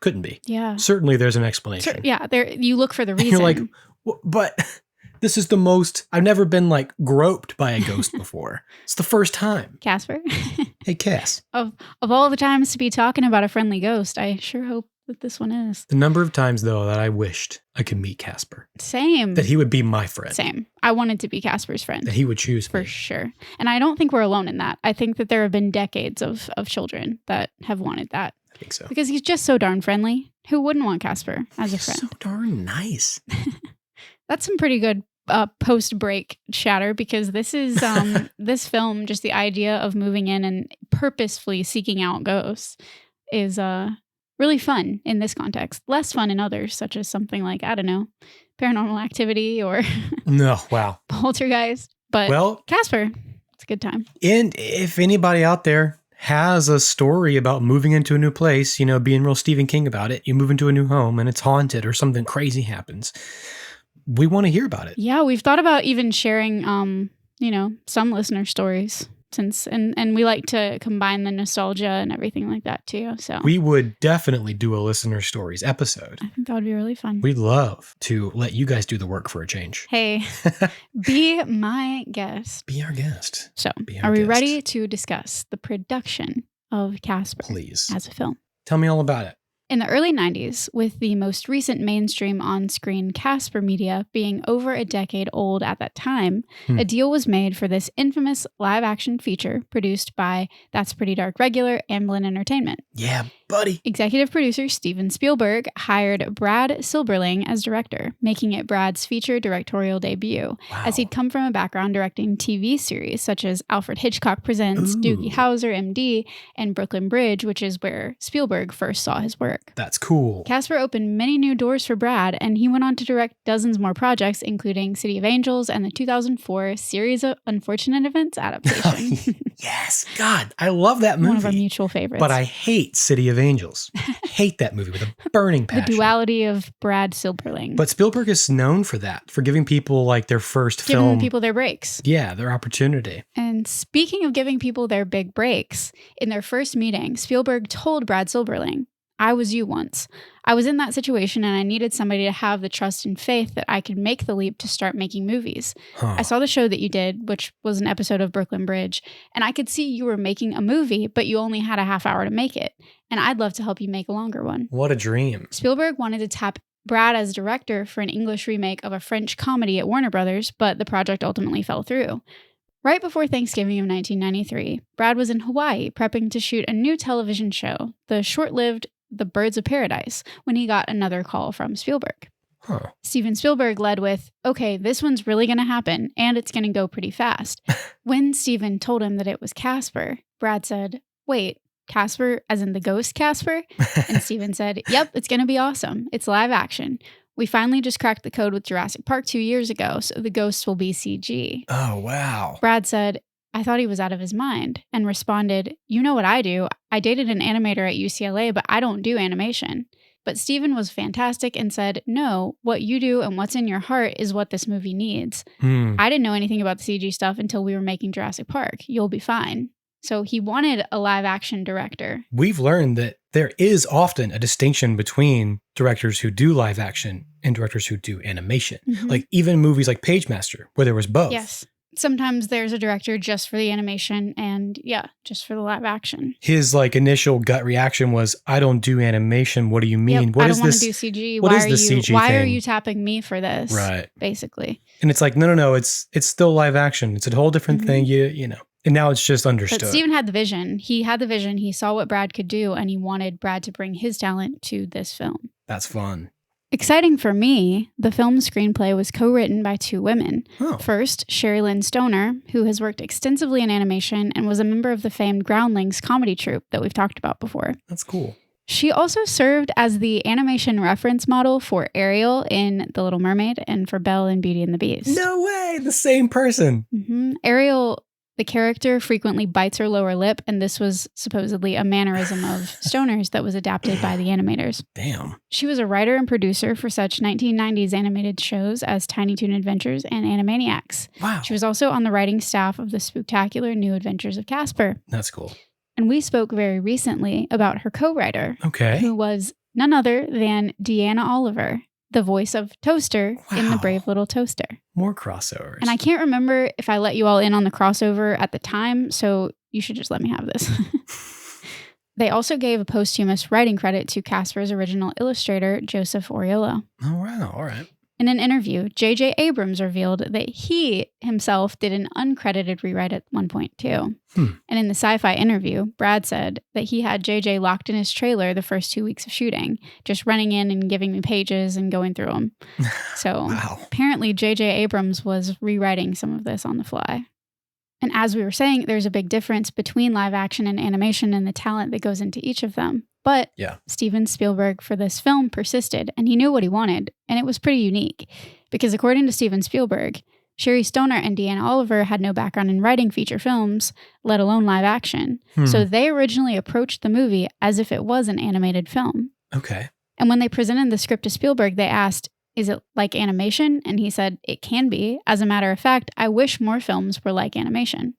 couldn't be. Yeah. Certainly there's an explanation. You look for the reason. And you're like, but this is the most... I've never been like groped by a ghost before. It's the first time. Casper? Hey, Cass. Of all the times to be talking about a friendly ghost, I sure hope that this one is. The number of times, though, that I wished I could meet Casper. Same. That he would be my friend. Same. I wanted to be Casper's friend. That he would choose For me. sure. And I don't think we're alone in that. I think that there have been decades of children that have wanted that. I think so. Because he's just so darn friendly. Who wouldn't want Casper as a friend? So darn nice. That's some pretty good post-break chatter, because this is this film, just the idea of moving in and purposefully seeking out ghosts is really fun in this context. Less fun in others, such as something like, I don't know, Paranormal Activity or No, wow. Poltergeist. But Casper, it's a good time. And if anybody out there has a story about moving into a new place, you know, being real Stephen King about it, you move into a new home and it's haunted or something crazy happens, we want to hear about it. Yeah, we've thought about even sharing, some listener stories and we like to combine the nostalgia and everything like that too. So we would definitely do a listener stories episode. I think that would be really fun. We'd love to let you guys do the work for a change. Hey, be my guest. Be our guest. So are we ready to discuss the production of Casper? Please. As a film. Tell me all about it. In the early 90s, with the most recent mainstream on-screen Casper media being over a decade old at that time, a deal was made for this infamous live-action feature produced by That's Pretty Dark regular Amblin Entertainment. Yeah, buddy. Executive producer Steven Spielberg hired Brad Silberling as director, making it Brad's feature directorial debut, as he'd come from a background directing TV series such as Alfred Hitchcock Presents, Doogie Howser, MD, and Brooklyn Bridge, which is where Spielberg first saw his work. That's cool. Casper opened many new doors for Brad, and he went on to direct dozens more projects, including City of Angels and the 2004 Series of Unfortunate Events adaptation. Yes. God, I love that movie. One of our mutual favorites. But I hate City of Angels. Hate that movie with a burning passion. The duality of Brad Silberling. But Spielberg is known for that, for giving people like their first film. Giving people their breaks. Yeah, their opportunity. And speaking of giving people their big breaks, in their first meeting, Spielberg told Brad Silberling, I was you once. I was in that situation and I needed somebody to have the trust and faith that I could make the leap to start making movies. I saw the show that you did, which was an episode of Brooklyn Bridge, and I could see you were making a movie, but you only had a half hour to make it. And I'd love to help you make a longer one. What a dream. Spielberg wanted to tap Brad as director for an English remake of a French comedy at Warner Brothers, but the project ultimately fell through. Right before Thanksgiving of 1993, Brad was in Hawaii prepping to shoot a new television show, the short-lived The Birds of Paradise, when he got another call from Spielberg. Steven Spielberg led with, okay, this one's really going to happen, and it's going to go pretty fast. When Steven told him that it was Casper, Brad said, wait, Casper as in the ghost Casper? And Steven said, yep, it's going to be awesome. It's live action. We finally just cracked the code with Jurassic Park 2 years ago, so the ghosts will be CG. Oh, wow. Brad said, I thought he was out of his mind, and responded, you know what I do? I dated an animator at UCLA, but I don't do animation. But Steven was fantastic and said, no, what you do and what's in your heart is what this movie needs. I didn't know anything about the CG stuff until we were making Jurassic Park. You'll be fine. So he wanted a live action director. We've learned that there is often a distinction between directors who do live action and directors who do animation. Like even movies like Pagemaster, where there was both. Yes. Sometimes there's a director just for the animation and just for the live action. His like initial gut reaction was, I don't do animation. What do you mean? Yep, What I is don't want this? to do CG. What is the CG Why thing? are you tapping me for this? Right. Basically. And it's like, no, it's still live action. It's a whole different thing. You know. And now it's just understood. But Steven had the vision. He had the vision. He saw what Brad could do, and he wanted Brad to bring his talent to this film. That's fun. Exciting for me, the film's screenplay was co-written by 2 women. Oh. First, Sherry Lynn Stoner, who has worked extensively in animation and was a member of the famed Groundlings comedy troupe that we've talked about before. That's cool. She also served as the animation reference model for Ariel in The Little Mermaid and for Belle in Beauty and the Beast. No way! The same person. Mm-hmm. Ariel, the character, frequently bites her lower lip, and this was supposedly a mannerism of Stoner's that was adapted by the animators. Damn. She was a writer and producer for such 1990s animated shows as Tiny Toon Adventures and Animaniacs. Wow. She was also on the writing staff of the spectacular New Adventures of Casper. That's cool. And we spoke very recently about her co-writer, Okay. who was none other than Deanna Oliver, the voice of Toaster in The Wow. Brave Little Toaster. More crossovers. And I can't remember if I let you all in on the crossover at the time, so you should just let me have this. They also gave a posthumous writing credit to Casper's original illustrator, Joseph Oriolo. Oh, wow. All right. In an interview, J.J. Abrams revealed that he himself did an uncredited rewrite at one point, too. And in the Sci-Fi interview, Brad said that he had J.J. locked in his trailer the first 2 weeks of shooting, just running in and giving me pages and going through them. So Wow. apparently J.J. Abrams was rewriting some of this on the fly. And as we were saying, there's a big difference between live action and animation and the talent that goes into each of them. But Yeah. Steven Spielberg for this film persisted, and he knew what he wanted, and it was pretty unique. Because according to Steven Spielberg, Sherry Stoner and Deanna Oliver had no background in writing feature films, let alone live action. So they originally approached the movie as if it was an animated film. Okay. And when they presented the script to Spielberg, they asked, "Is it like animation?" And he said, "It can be. As a matter of fact, I wish more films were like animation."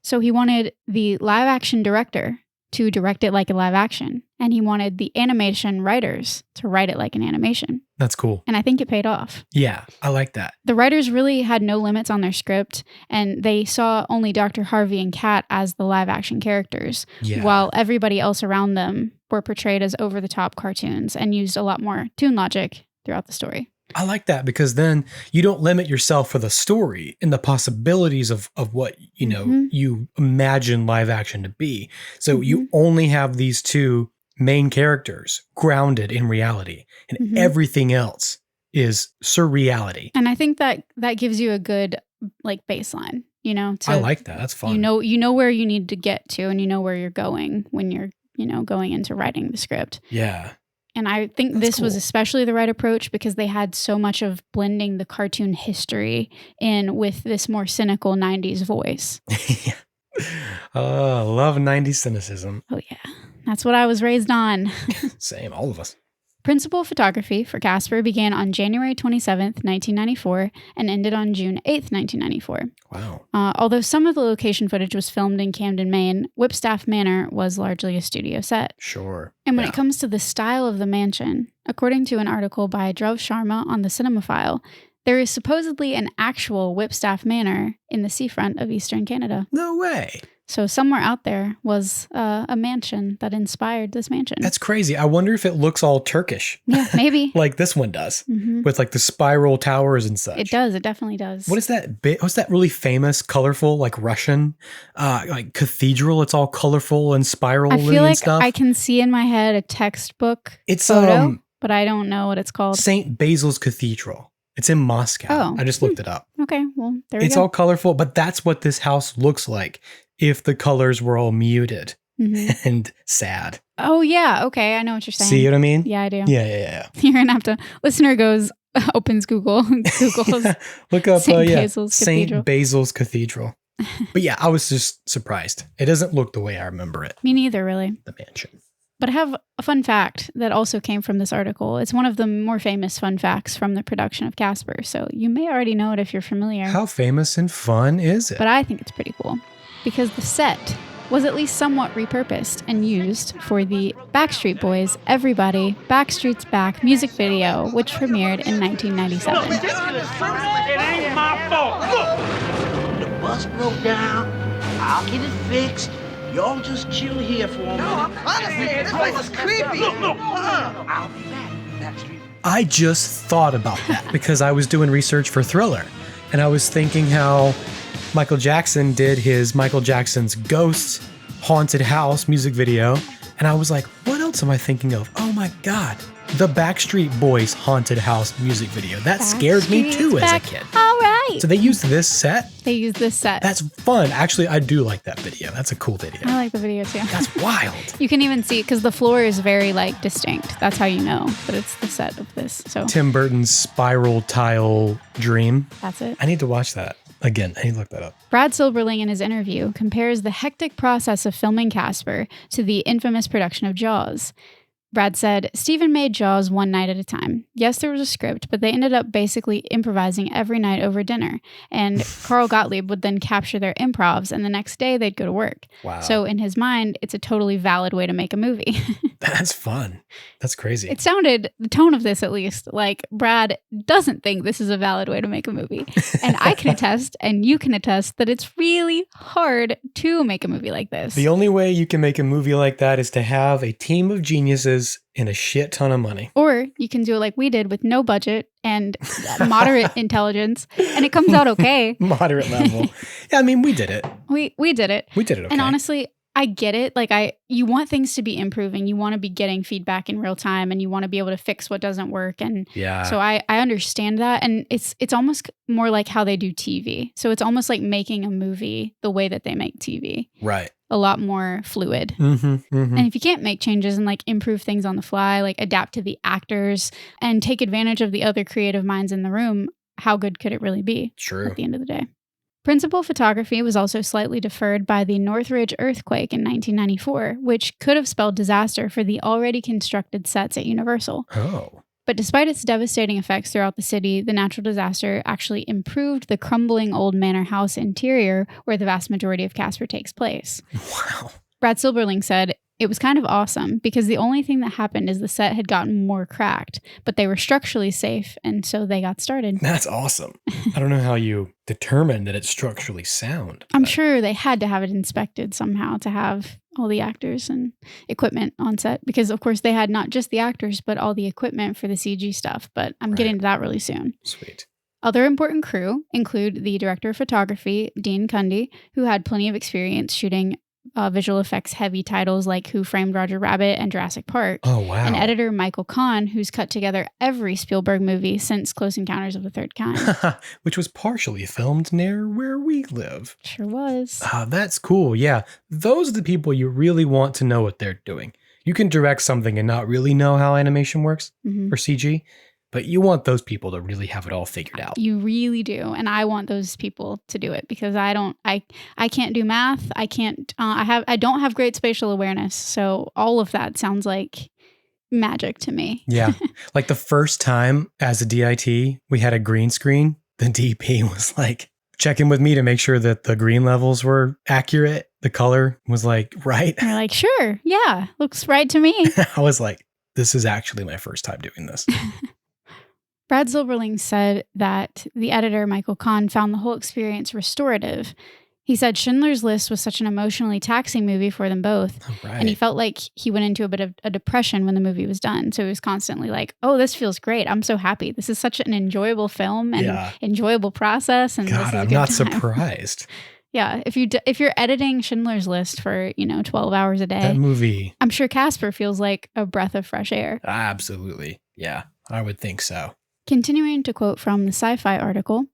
So he wanted the live action director to direct it like a live action. And he wanted the animation writers to write it like an animation. That's cool. And I think it paid off. Yeah. I like that. The writers really had no limits on their script, and they saw only Dr. Harvey and Kat as the live action characters, Yeah. while everybody else around them were portrayed as over-the-top cartoons and used a lot more toon logic throughout the story. I like that because then you don't limit yourself for the story and the possibilities of what, you know, you imagine live action to be. So you only have these 2 main characters grounded in reality, and everything else is surreality. And I think that gives you a good like baseline, you know, I like that. That's fun. you know where you need to get to, and you know where you're going when you're, you know, going into writing the script. Yeah. And I think That's this was cool. especially the right approach because they had so much of blending the cartoon history in with this more cynical 90s voice. Yeah. Oh, love 90s cynicism. Oh, yeah. That's what I was raised on. Same, all of us. Principal photography for Casper began on January 27th, 1994, and ended on June 8th, 1994. Wow. Although some of the location footage was filmed in Camden, Maine, Whipstaff Manor was largely a studio set. Sure. And when Yeah. it comes to the style of the mansion, according to an article by Dhruv Sharma on the Cinemaphile, there is supposedly an actual Whipstaff Manor in the seafront of eastern Canada. No way. So somewhere out there was a mansion that inspired this mansion. That's crazy. I wonder if it looks all Turkish. Yeah, maybe. Like this one does, Mhm. with like the spiral towers and such. It does. It definitely does. What is that bit? What's that really famous, colorful, like Russian, like cathedral? It's all colorful and spiral I feel and like stuff. I can see in my head a textbook It's photo, but I don't know what it's called. Saint Basil's Cathedral. It's in Moscow. Oh. I just looked it up. Okay, well, there we It's go. all colorful, but that's what this house looks like if the colors were all muted Mhm. and sad. Oh, yeah. Okay, I know what you're saying. See what I mean? Yeah, I do. Yeah. You're going to have to, listener goes, opens Google, Googles Look up Saint Basil's Cathedral. Saint Basil's Cathedral. But yeah, I was just surprised. It doesn't look the way I remember it, Me neither, really. the mansion. But I have a fun fact that also came from this article. It's one of the more famous fun facts from the production of Casper, so you may already know it if you're familiar. How famous and fun is it? But I think it's pretty cool because the set was at least somewhat repurposed and used for the Backstreet Boys' Everybody Backstreet's Back music video, which premiered in 1997. It ain't my fault. Look! The bus broke down. I'll get it fixed. Y'all just chill here for a minute. I'm honestly, this place is creepy. Look! I'll be back. Backstreet. I just thought about that because I was doing research for Thriller, and I was thinking how Michael Jackson did his Michael Jackson's Ghosts Haunted House music video. And I was like, what else am I thinking of? Oh my God. The Backstreet Boys Haunted House music video. That scared me too as a kid. All right. So they used this set? They used this set. That's fun. Actually, I do like that video. That's a cool video. I like the video too. That's wild. You can even see, because the floor is very like distinct. That's how you know that it's the set of this. So Tim Burton's spiral tile dream. that's it. I need to watch that. Again, I need to look that up. Brad Silberling in his interview compares the hectic process of filming Casper to the infamous production of Jaws. Brad said, Steven made Jaws one night at a time. Yes, there was a script, but they ended up basically improvising every night over dinner. And Carl Gottlieb would then capture their improvs, and the next day they'd go to work. Wow. So in his mind, it's a totally valid way to make a movie. That's fun. That's crazy. It sounded, the tone of this at least, like Brad doesn't think this is a valid way to make a movie. And I can attest, and you can attest, that it's really hard to make a movie like this. The only way you can make a movie like that is to have a team of geniuses and a shit ton of money. Or you can do it like we did with no budget and moderate intelligence, and it comes out okay. Moderate level. Yeah, I mean, we did it. We did it. We did it okay. And honestly, I get it. Like you want things to be improving. You want to be getting feedback in real time, and you want to be able to fix what doesn't work. And yeah. So I understand that. And it's almost more like how they do TV. So it's almost like making a movie the way that they make TV. Right. A lot more fluid. Mm-hmm, mm-hmm. And if you can't make changes and like improve things on the fly, like adapt to the actors and take advantage of the other creative minds in the room, how good could it really be? True. At the end of the day. Principal photography was also slightly deferred by the Northridge earthquake in 1994, which could have spelled disaster for the already constructed sets at Universal. Oh. But despite its devastating effects throughout the city, the natural disaster actually improved the crumbling old manor house interior where the vast majority of Casper takes place. Wow. Brad Silberling said, it was kind of awesome because the only thing that happened is the set had gotten more cracked, but they were structurally safe, and so they got started. That's awesome. I don't know how you determined that it's structurally sound. I'm sure they had to have it inspected somehow to have all the actors and equipment on set because, of course, they had not just the actors, but all the equipment for the CG stuff. But I'm getting to that really soon. Sweet. Other important crew include the director of photography, Dean Cundy, who had plenty of experience shooting visual effects heavy titles like Who Framed Roger Rabbit and Jurassic Park. Oh, wow. And editor Michael Kahn, who's cut together every Spielberg movie since Close Encounters of the Third Kind. Which was partially filmed near where we live. Sure was. That's cool. Yeah. Those are the people you really want to know what they're doing. You can direct something and not really know how animation works or CG. But you want those people to really have it all figured out. You really do. And I want those people to do it because I can't do math. I can't, I don't have great spatial awareness. So all of that sounds like magic to me. Yeah. Like the first time as a DIT, we had a green screen. The DP was like checking with me to make sure that the green levels were accurate. The color was like, right. And you're like, sure. Yeah. Looks right to me. I was like, this is actually my first time doing this. Brad Silberling said that the editor, Michael Kahn, found the whole experience restorative. He said Schindler's List was such an emotionally taxing movie for them both. Oh, right. And he felt like he went into a bit of a depression when the movie was done. So he was constantly like, oh, this feels great. I'm so happy. This is such an enjoyable film and enjoyable process. And God, I'm not surprised. Yeah, if you're editing Schindler's List for, 12 hours a day. That movie. I'm sure Casper feels like a breath of fresh air. Absolutely. Yeah, I would think so. Continuing to quote from the Sci-Fi article,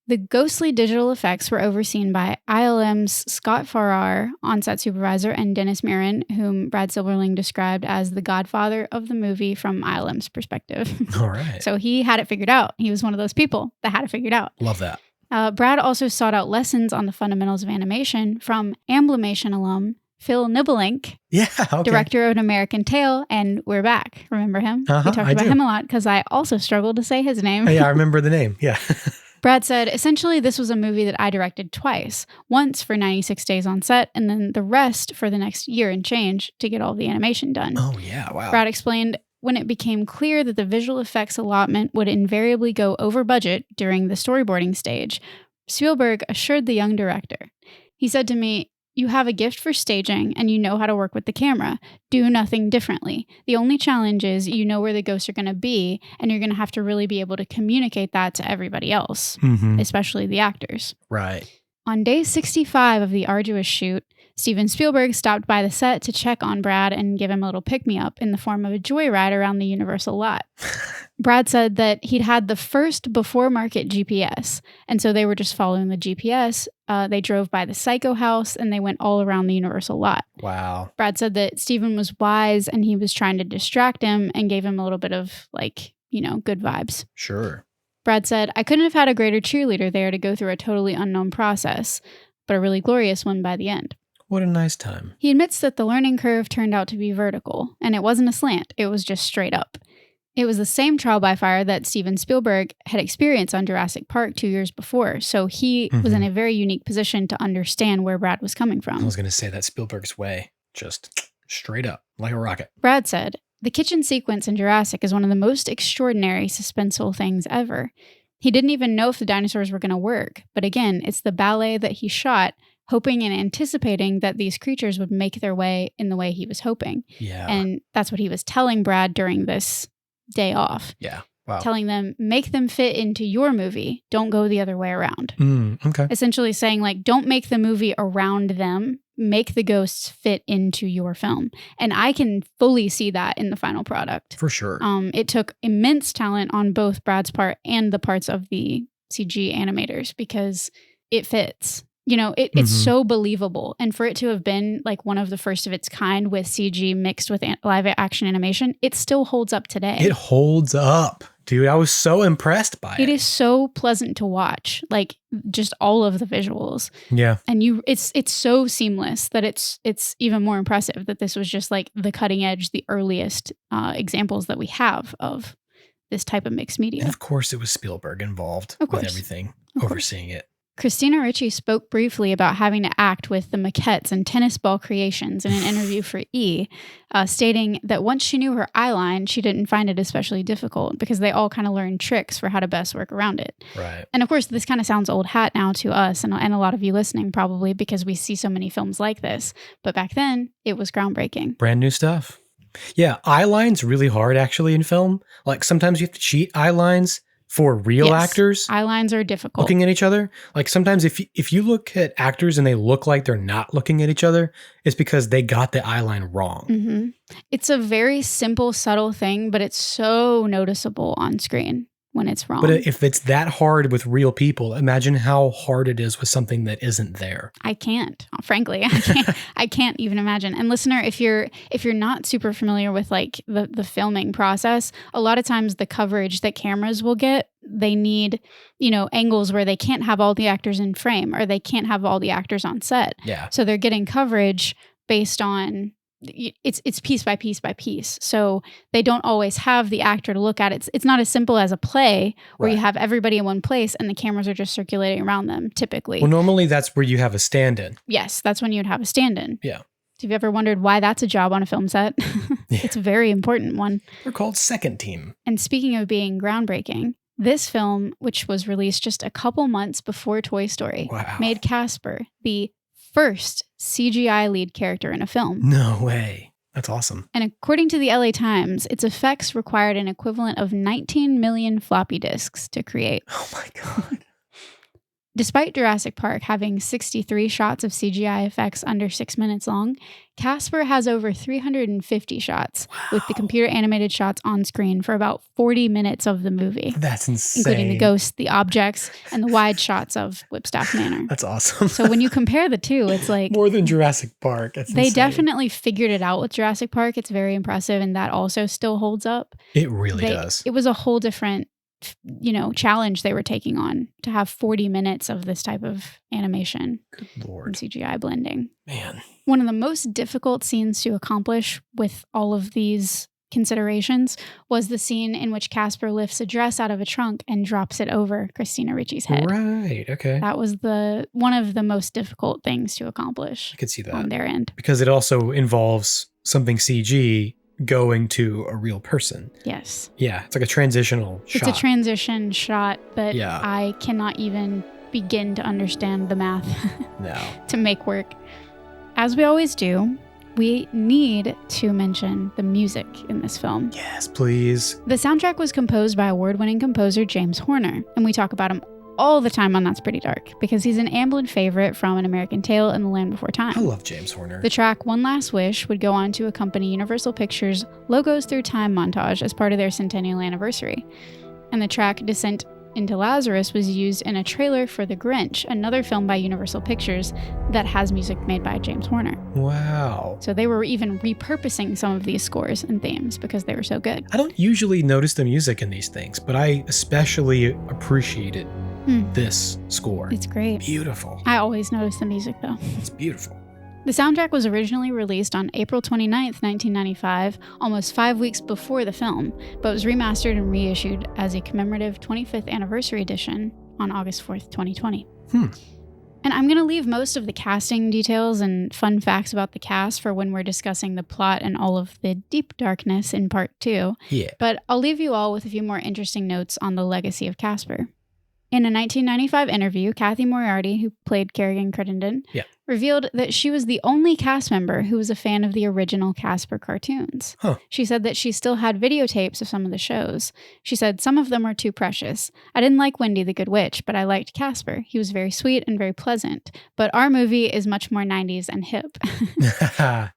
the ghostly digital effects were overseen by ILM's Scott Farrar, on-set supervisor, and Dennis Mirren, whom Brad Silberling described as the godfather of the movie from ILM's perspective. All right. So he had it figured out. He was one of those people that had it figured out. Love that. Brad also sought out lessons on the fundamentals of animation from Amblimation alum Phil Nibelink, director of An American Tail, and We're Back. Remember him? We talked about him a lot because I also struggled to say his name. Yeah, I remember the name. Yeah. Brad said, essentially, this was a movie that I directed twice, once for 96 days on set, and then the rest for the next year and change to get all the animation done. Oh, yeah. Wow. Brad explained, when it became clear that the visual effects allotment would invariably go over budget during the storyboarding stage, Spielberg assured the young director. He said to me, you have a gift for staging and you know how to work with the camera. Do nothing differently. The only challenge is you know where the ghosts are going to be and you're going to have to really be able to communicate that to everybody else, especially the actors. Right. On day 65 of the arduous shoot, Steven Spielberg stopped by the set to check on Brad and give him a little pick-me-up in the form of a joyride around the Universal lot. Brad said that he'd had the first before-market GPS, and so they were just following the GPS. They drove by the Psycho House, and they went all around the Universal lot. Wow. Brad said that Steven was wise, and he was trying to distract him and gave him a little bit of, good vibes. Sure. Brad said, I couldn't have had a greater cheerleader there to go through a totally unknown process, but a really glorious one by the end. What a nice time. He admits that the learning curve turned out to be vertical, and it wasn't a slant, it was just straight up. It was the same trial by fire that Steven Spielberg had experienced on Jurassic Park 2 years before, so he was in a very unique position to understand where Brad was coming from. I was going to say that Spielberg's way, just straight up, like a rocket. Brad said, the kitchen sequence in Jurassic is one of the most extraordinary suspenseful things ever. He didn't even know if the dinosaurs were going to work, but again, it's the ballet that he shot, hoping and anticipating that these creatures would make their way in the way he was hoping. Yeah. And that's what he was telling Brad during this day off. Yeah. Wow. Telling them, make them fit into your movie. Don't go the other way around. Okay. Essentially saying, don't make the movie around them. Make the ghosts fit into your film. And I can fully see that in the final product. For sure. It took immense talent on both Brad's part and the parts of the CG animators because it fits. It's so believable. And for it to have been one of the first of its kind with CG mixed with live action animation, it still holds up today. It holds up, dude. I was so impressed by it. It is so pleasant to watch, just all of the visuals. Yeah. And it's so seamless that it's even more impressive that this was just the cutting edge, the earliest examples that we have of this type of mixed media. And of course it was Spielberg involved with everything, overseeing it. Christina Ricci spoke briefly about having to act with the maquettes and tennis ball creations in an interview for E! Stating that once she knew her eyeline, she didn't find it especially difficult because they all kind of learned tricks for how to best work around it. Right. And of course, this kind of sounds old hat now to us and a lot of you listening probably because we see so many films like this. But back then, it was groundbreaking. Brand new stuff. Yeah, eye lines really hard actually in film. Sometimes you have to cheat eye lines for real actors. Eye lines are difficult. Looking at each other. Sometimes if you look at actors and they look like they're not looking at each other, it's because they got the eye line wrong. Mm-hmm. It's a very simple, subtle thing, but it's so noticeable on screen when it's wrong. But if it's that hard with real people, imagine how hard it is with something that isn't there. I can't. Frankly, I can't even imagine. And listener, if you're not super familiar with the filming process, a lot of times the coverage that cameras will get, they need, angles where they can't have all the actors in frame or they can't have all the actors on set. Yeah. So they're getting coverage based on it's piece by piece by piece. So they don't always have the actor to look at. It's not as simple as a play where you have everybody in one place and the cameras are just circulating around them typically. Well, normally that's where you have a stand-in. Yes, that's when you'd have a stand-in. Yeah. Have you ever wondered why that's a job on a film set? It's a very important one. They're called second team. And speaking of being groundbreaking, this film, which was released just a couple months before Toy Story, made Casper the first CGI lead character in a film. No way. That's awesome. And according to the LA Times, its effects required an equivalent of 19 million floppy disks to create. Oh my God. Despite Jurassic Park having 63 shots of CGI effects under 6 minutes long, Casper has over 350 shots with the computer animated shots on screen for about 40 minutes of the movie. That's insane. Including the ghosts, the objects, and the wide shots of Whipstaff Manor. That's awesome. So when you compare the two, it's more than Jurassic Park. That's they insane. definitely figured it out with Jurassic Park. It's very impressive, and that also still holds up. It really does. It was a whole different challenge they were taking on to have 40 minutes of this type of animation. Good Lord. And CGI blending. Man. One of the most difficult scenes to accomplish with all of these considerations was the scene in which Casper lifts a dress out of a trunk and drops it over Christina Ricci's head. Right. Okay. That was one of the most difficult things to accomplish. I could see that. On their end. Because it also involves something CG going to a real person. Yes. Yeah, it's like a transitional shot. It's a transition shot that I cannot even begin to understand the math to make work. As we always do, we need to mention the music in this film. Yes, please. The soundtrack was composed by award-winning composer James Horner, and we talk about him all the time on That's Pretty Dark because he's an Amblin favorite from An American Tail and The Land Before Time. I love James Horner. The track One Last Wish would go on to accompany Universal Pictures' Logos Through Time montage as part of their centennial anniversary. And the track Descent into Lazarus was used in a trailer for The Grinch, another film by Universal Pictures that has music made by James Horner. Wow. So they were even repurposing some of these scores and themes because they were so good. I don't usually notice the music in these things, but I especially appreciated this score. It's great. Beautiful. I always notice the music though. It's beautiful. The soundtrack was originally released on April 29th, 1995, almost 5 weeks before the film, but was remastered and reissued as a commemorative 25th anniversary edition on August 4th, 2020. And I'm going to leave most of the casting details and fun facts about the cast for when we're discussing the plot and all of the deep darkness in part 2. Yeah. But I'll leave you all with a few more interesting notes on the legacy of Casper. In a 1995 interview, Kathy Moriarty, who played Kerrigan Crittenden, revealed that she was the only cast member who was a fan of the original Casper cartoons. She said that she still had videotapes of some of the shows. She said, "Some of them were too precious. I didn't like Wendy the Good Witch, but I liked Casper. He was very sweet and very pleasant. But our movie is much more 90s and hip."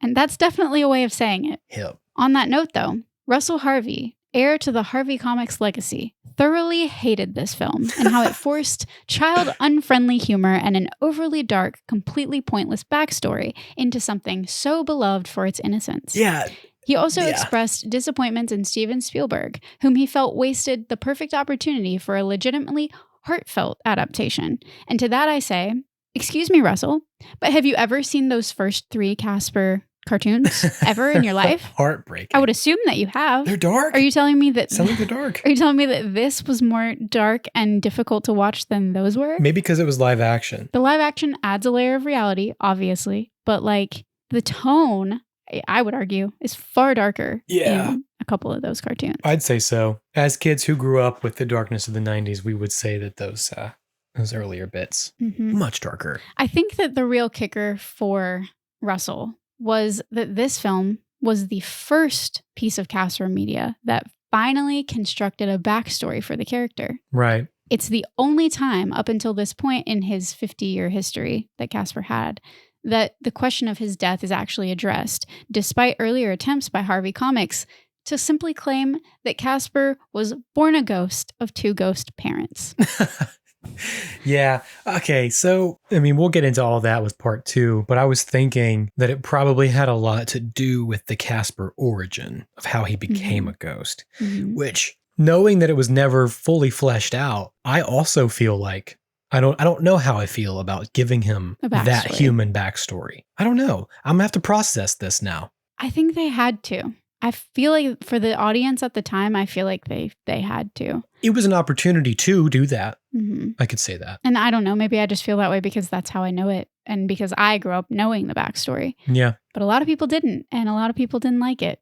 And that's definitely a way of saying it. Hip. On that note, though, Russell Harvey, heir to the Harvey Comics legacy, thoroughly hated this film and how it forced child-unfriendly humor and an overly dark, completely pointless backstory into something so beloved for its innocence. Yeah. He also expressed disappointments in Steven Spielberg, whom he felt wasted the perfect opportunity for a legitimately heartfelt adaptation. And to that I say, excuse me, Russell, but have you ever seen those first 3 Casper cartoons ever in your life? Heartbreaking. I would assume that you have. They're dark. Are you telling me that Sound like they're dark. Are you telling me that this was more dark and difficult to watch than those were? Maybe because it was live action. The live action adds a layer of reality, obviously, but like the tone, I would argue, is far darker in a couple of those cartoons. I'd say so. As kids who grew up with the darkness of the 90s, we would say that those earlier bits, much darker. I think that the real kicker for Russell was that this film was the first piece of Casper media that finally constructed a backstory for the character. Right. It's the only time up until this point in his 50-year history that Casper had that the question of his death is actually addressed, despite earlier attempts by Harvey Comics to simply claim that Casper was born a ghost of 2 ghost parents. Yeah. Okay. So, I mean, we'll get into all that with part 2, but I was thinking that it probably had a lot to do with the Casper origin of how he became a ghost, which, knowing that it was never fully fleshed out, I also feel like I don't know how I feel about giving him that human backstory. I don't know. I'm gonna have to process this now. I think they had to. I feel like for the audience at the time, I feel like they had to. It was an opportunity to do that. I could say that. And I don't know, maybe I just feel that way because that's how I know it and because I grew up knowing the backstory. Yeah. But a lot of people didn't, and a lot of people didn't like it.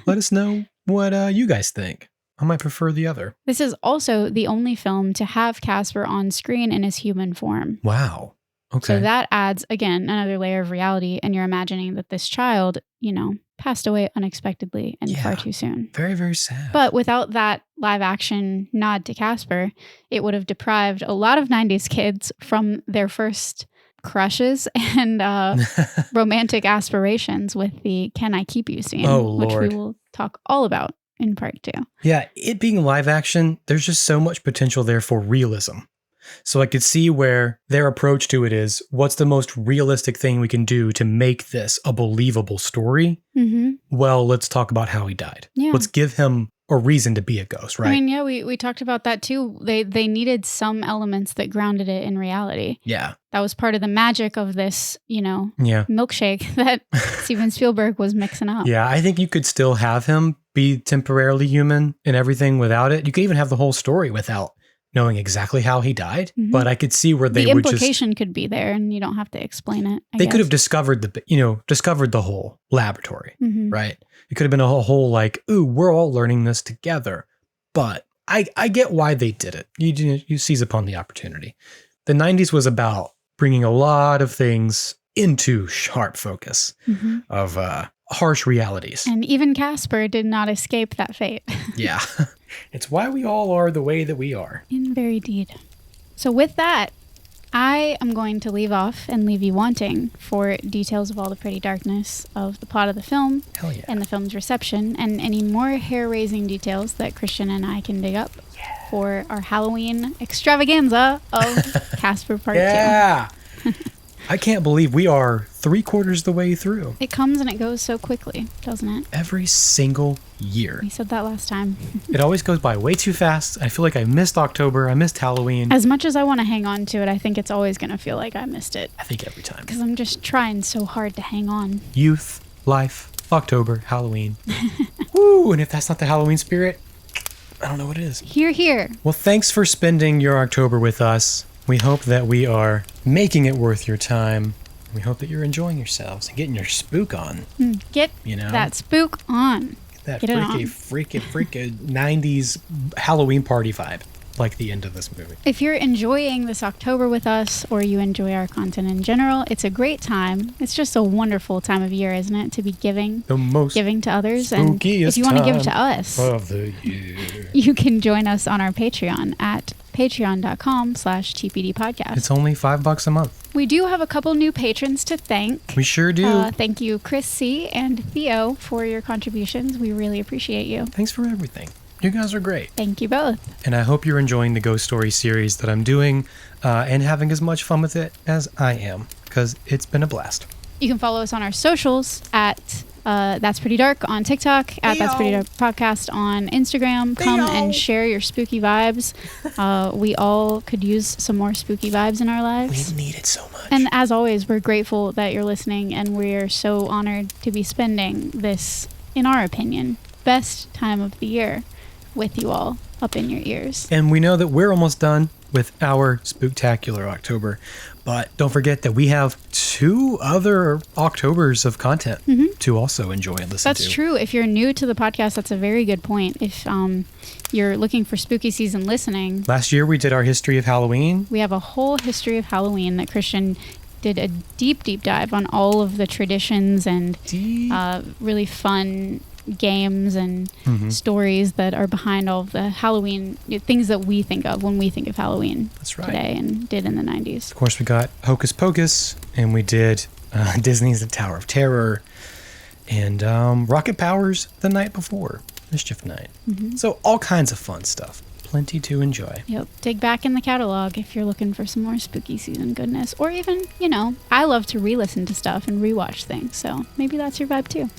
Let us know what you guys think. I might prefer the other. This is also the only film to have Casper on screen in his human form. Wow. Okay. So that adds, again, another layer of reality, and you're imagining that this child, passed away unexpectedly and far too soon. Very, very sad. But without that live action nod to Casper, it would have deprived a lot of 90s kids from their first crushes and romantic aspirations with the Can I Keep You scene, which we will talk all about in part 2. Yeah, it being live action, there's just so much potential there for realism. So I could see where their approach to it is, what's the most realistic thing we can do to make this a believable story? Well, let's talk about how he died. Yeah. Let's give him a reason to be a ghost, right? I mean, we talked about that too. They needed some elements that grounded it in reality. Yeah. That was part of the magic of this, milkshake that Steven Spielberg was mixing up. Yeah, I think you could still have him be temporarily human and everything without it. You could even have the whole story without knowing exactly how he died, but I could see where they would just... The implication could be there, and you don't have to explain it. They could have discovered the whole laboratory, right? It could have been a whole like, ooh, we're all learning this together. But I get why they did it. You seize upon the opportunity. The 90s was about bringing a lot of things into sharp focus of harsh realities. And even Casper did not escape that fate. Yeah. It's why we all are the way that we are. In very deed. So with that, I am going to leave off and leave you wanting for details of all the pretty darkness of the plot of the film Hell yeah. and the film's reception and any more hair-raising details that Christian and I can dig up for our Halloween extravaganza of Casper Part 2. Yeah. I can't believe we are 3/4 the way through. It comes and it goes so quickly, doesn't it? Every single year. We said that last time. It always goes by way too fast. I feel like I missed October. I missed Halloween. As much as I want to hang on to it, I think it's always going to feel like I missed it. I think every time. Because I'm just trying so hard to hang on. Youth, life, October, Halloween. Woo! And if that's not the Halloween spirit, I don't know what it is. Hear, hear. Well, thanks for spending your October with us. We hope that we are making it worth your time. We hope that you're enjoying yourselves and getting your spook on. Get You know? that spook on. That Get it on. freaky 90s Halloween party vibe. Like the end of this movie. If you're enjoying this October with us or you enjoy our content in general, it's a great time. It's just a wonderful time of year, isn't it? To be giving The most giving to others. And spookiest if you want to give to time us, of the year. you can join us on our Patreon at patreon.com/TPD podcast. It's only $5 a month. We do have a couple new patrons to thank. We sure do. Thank you, Chris C. and Theo, for your contributions. We really appreciate you. Thanks for everything. You guys are great. Thank you both. And I hope you're enjoying the Ghost Story series that I'm doing and having as much fun with it as I am, because it's been a blast. You can follow us on our socials at That's Pretty Dark on TikTok, at That's Pretty Dark Podcast on Instagram. Come and share your spooky vibes. We all could use some more spooky vibes in our lives. We need it so much. And as always, we're grateful that you're listening, and we're so honored to be spending this, in our opinion, best time of the year with you all up in your ears. And we know that we're almost done with our spooktacular October, but don't forget that we have 2 other Octobers of content to also enjoy and listen to. That's true. If you're new to the podcast, that's a very good point. If you're looking for spooky season listening, Last year we did our history of Halloween. we have a whole history of Halloween that Christian did a deep dive on all of the traditions and really fun games and stories that are behind all of the Halloween things that we think of when we think of Halloween. That's right. Today and did in the 90s. Of course, we got Hocus Pocus, and we did Disney's The Tower of Terror, and Rocket Powers the night before, Mischief Night. So all kinds of fun stuff. Plenty to enjoy. Yep. Dig back in the catalog if you're looking for some more spooky season goodness. Or even, I love to re-listen to stuff and rewatch things. So maybe that's your vibe too.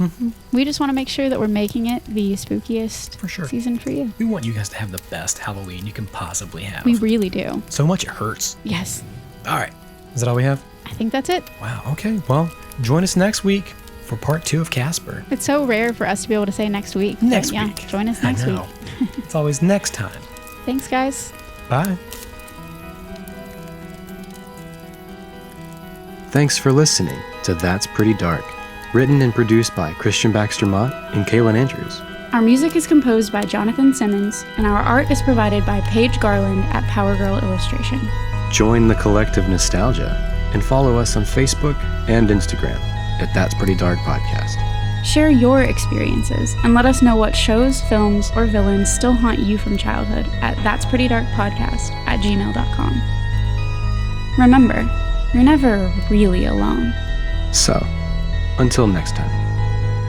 We just want to make sure that we're making it the spookiest For sure. season for you. We want you guys to have the best Halloween you can possibly have. We really do. So much it hurts. Yes. All right. Is that all we have? I think that's it. Wow. Okay. Well, join us next week for part 2 of Casper. It's so rare for us to be able to say next week. but Next yeah, week. Join us I next week. know. It's always next time. Thanks, guys. Bye. Thanks for listening to That's Pretty Dark, written and produced by Christian Baxter Mott and Kaylin Andrews. Our music is composed by Jonathan Simmons, and our art is provided by Paige Garland at Power Girl Illustration. Join the collective nostalgia and follow us on Facebook and Instagram at That's Pretty Dark Podcast. Share your experiences and let us know what shows, films, or villains still haunt you from childhood at that'sprettydarkpodcast@gmail.com. Remember, you're never really alone. So, until next time,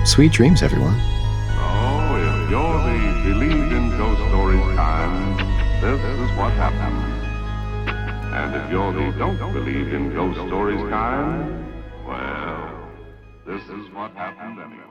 sweet dreams, everyone. So, if you're the believe in ghost stories kind, this is what happened. And if you're the don't believe in ghost stories kind, well, this is what happened anyway.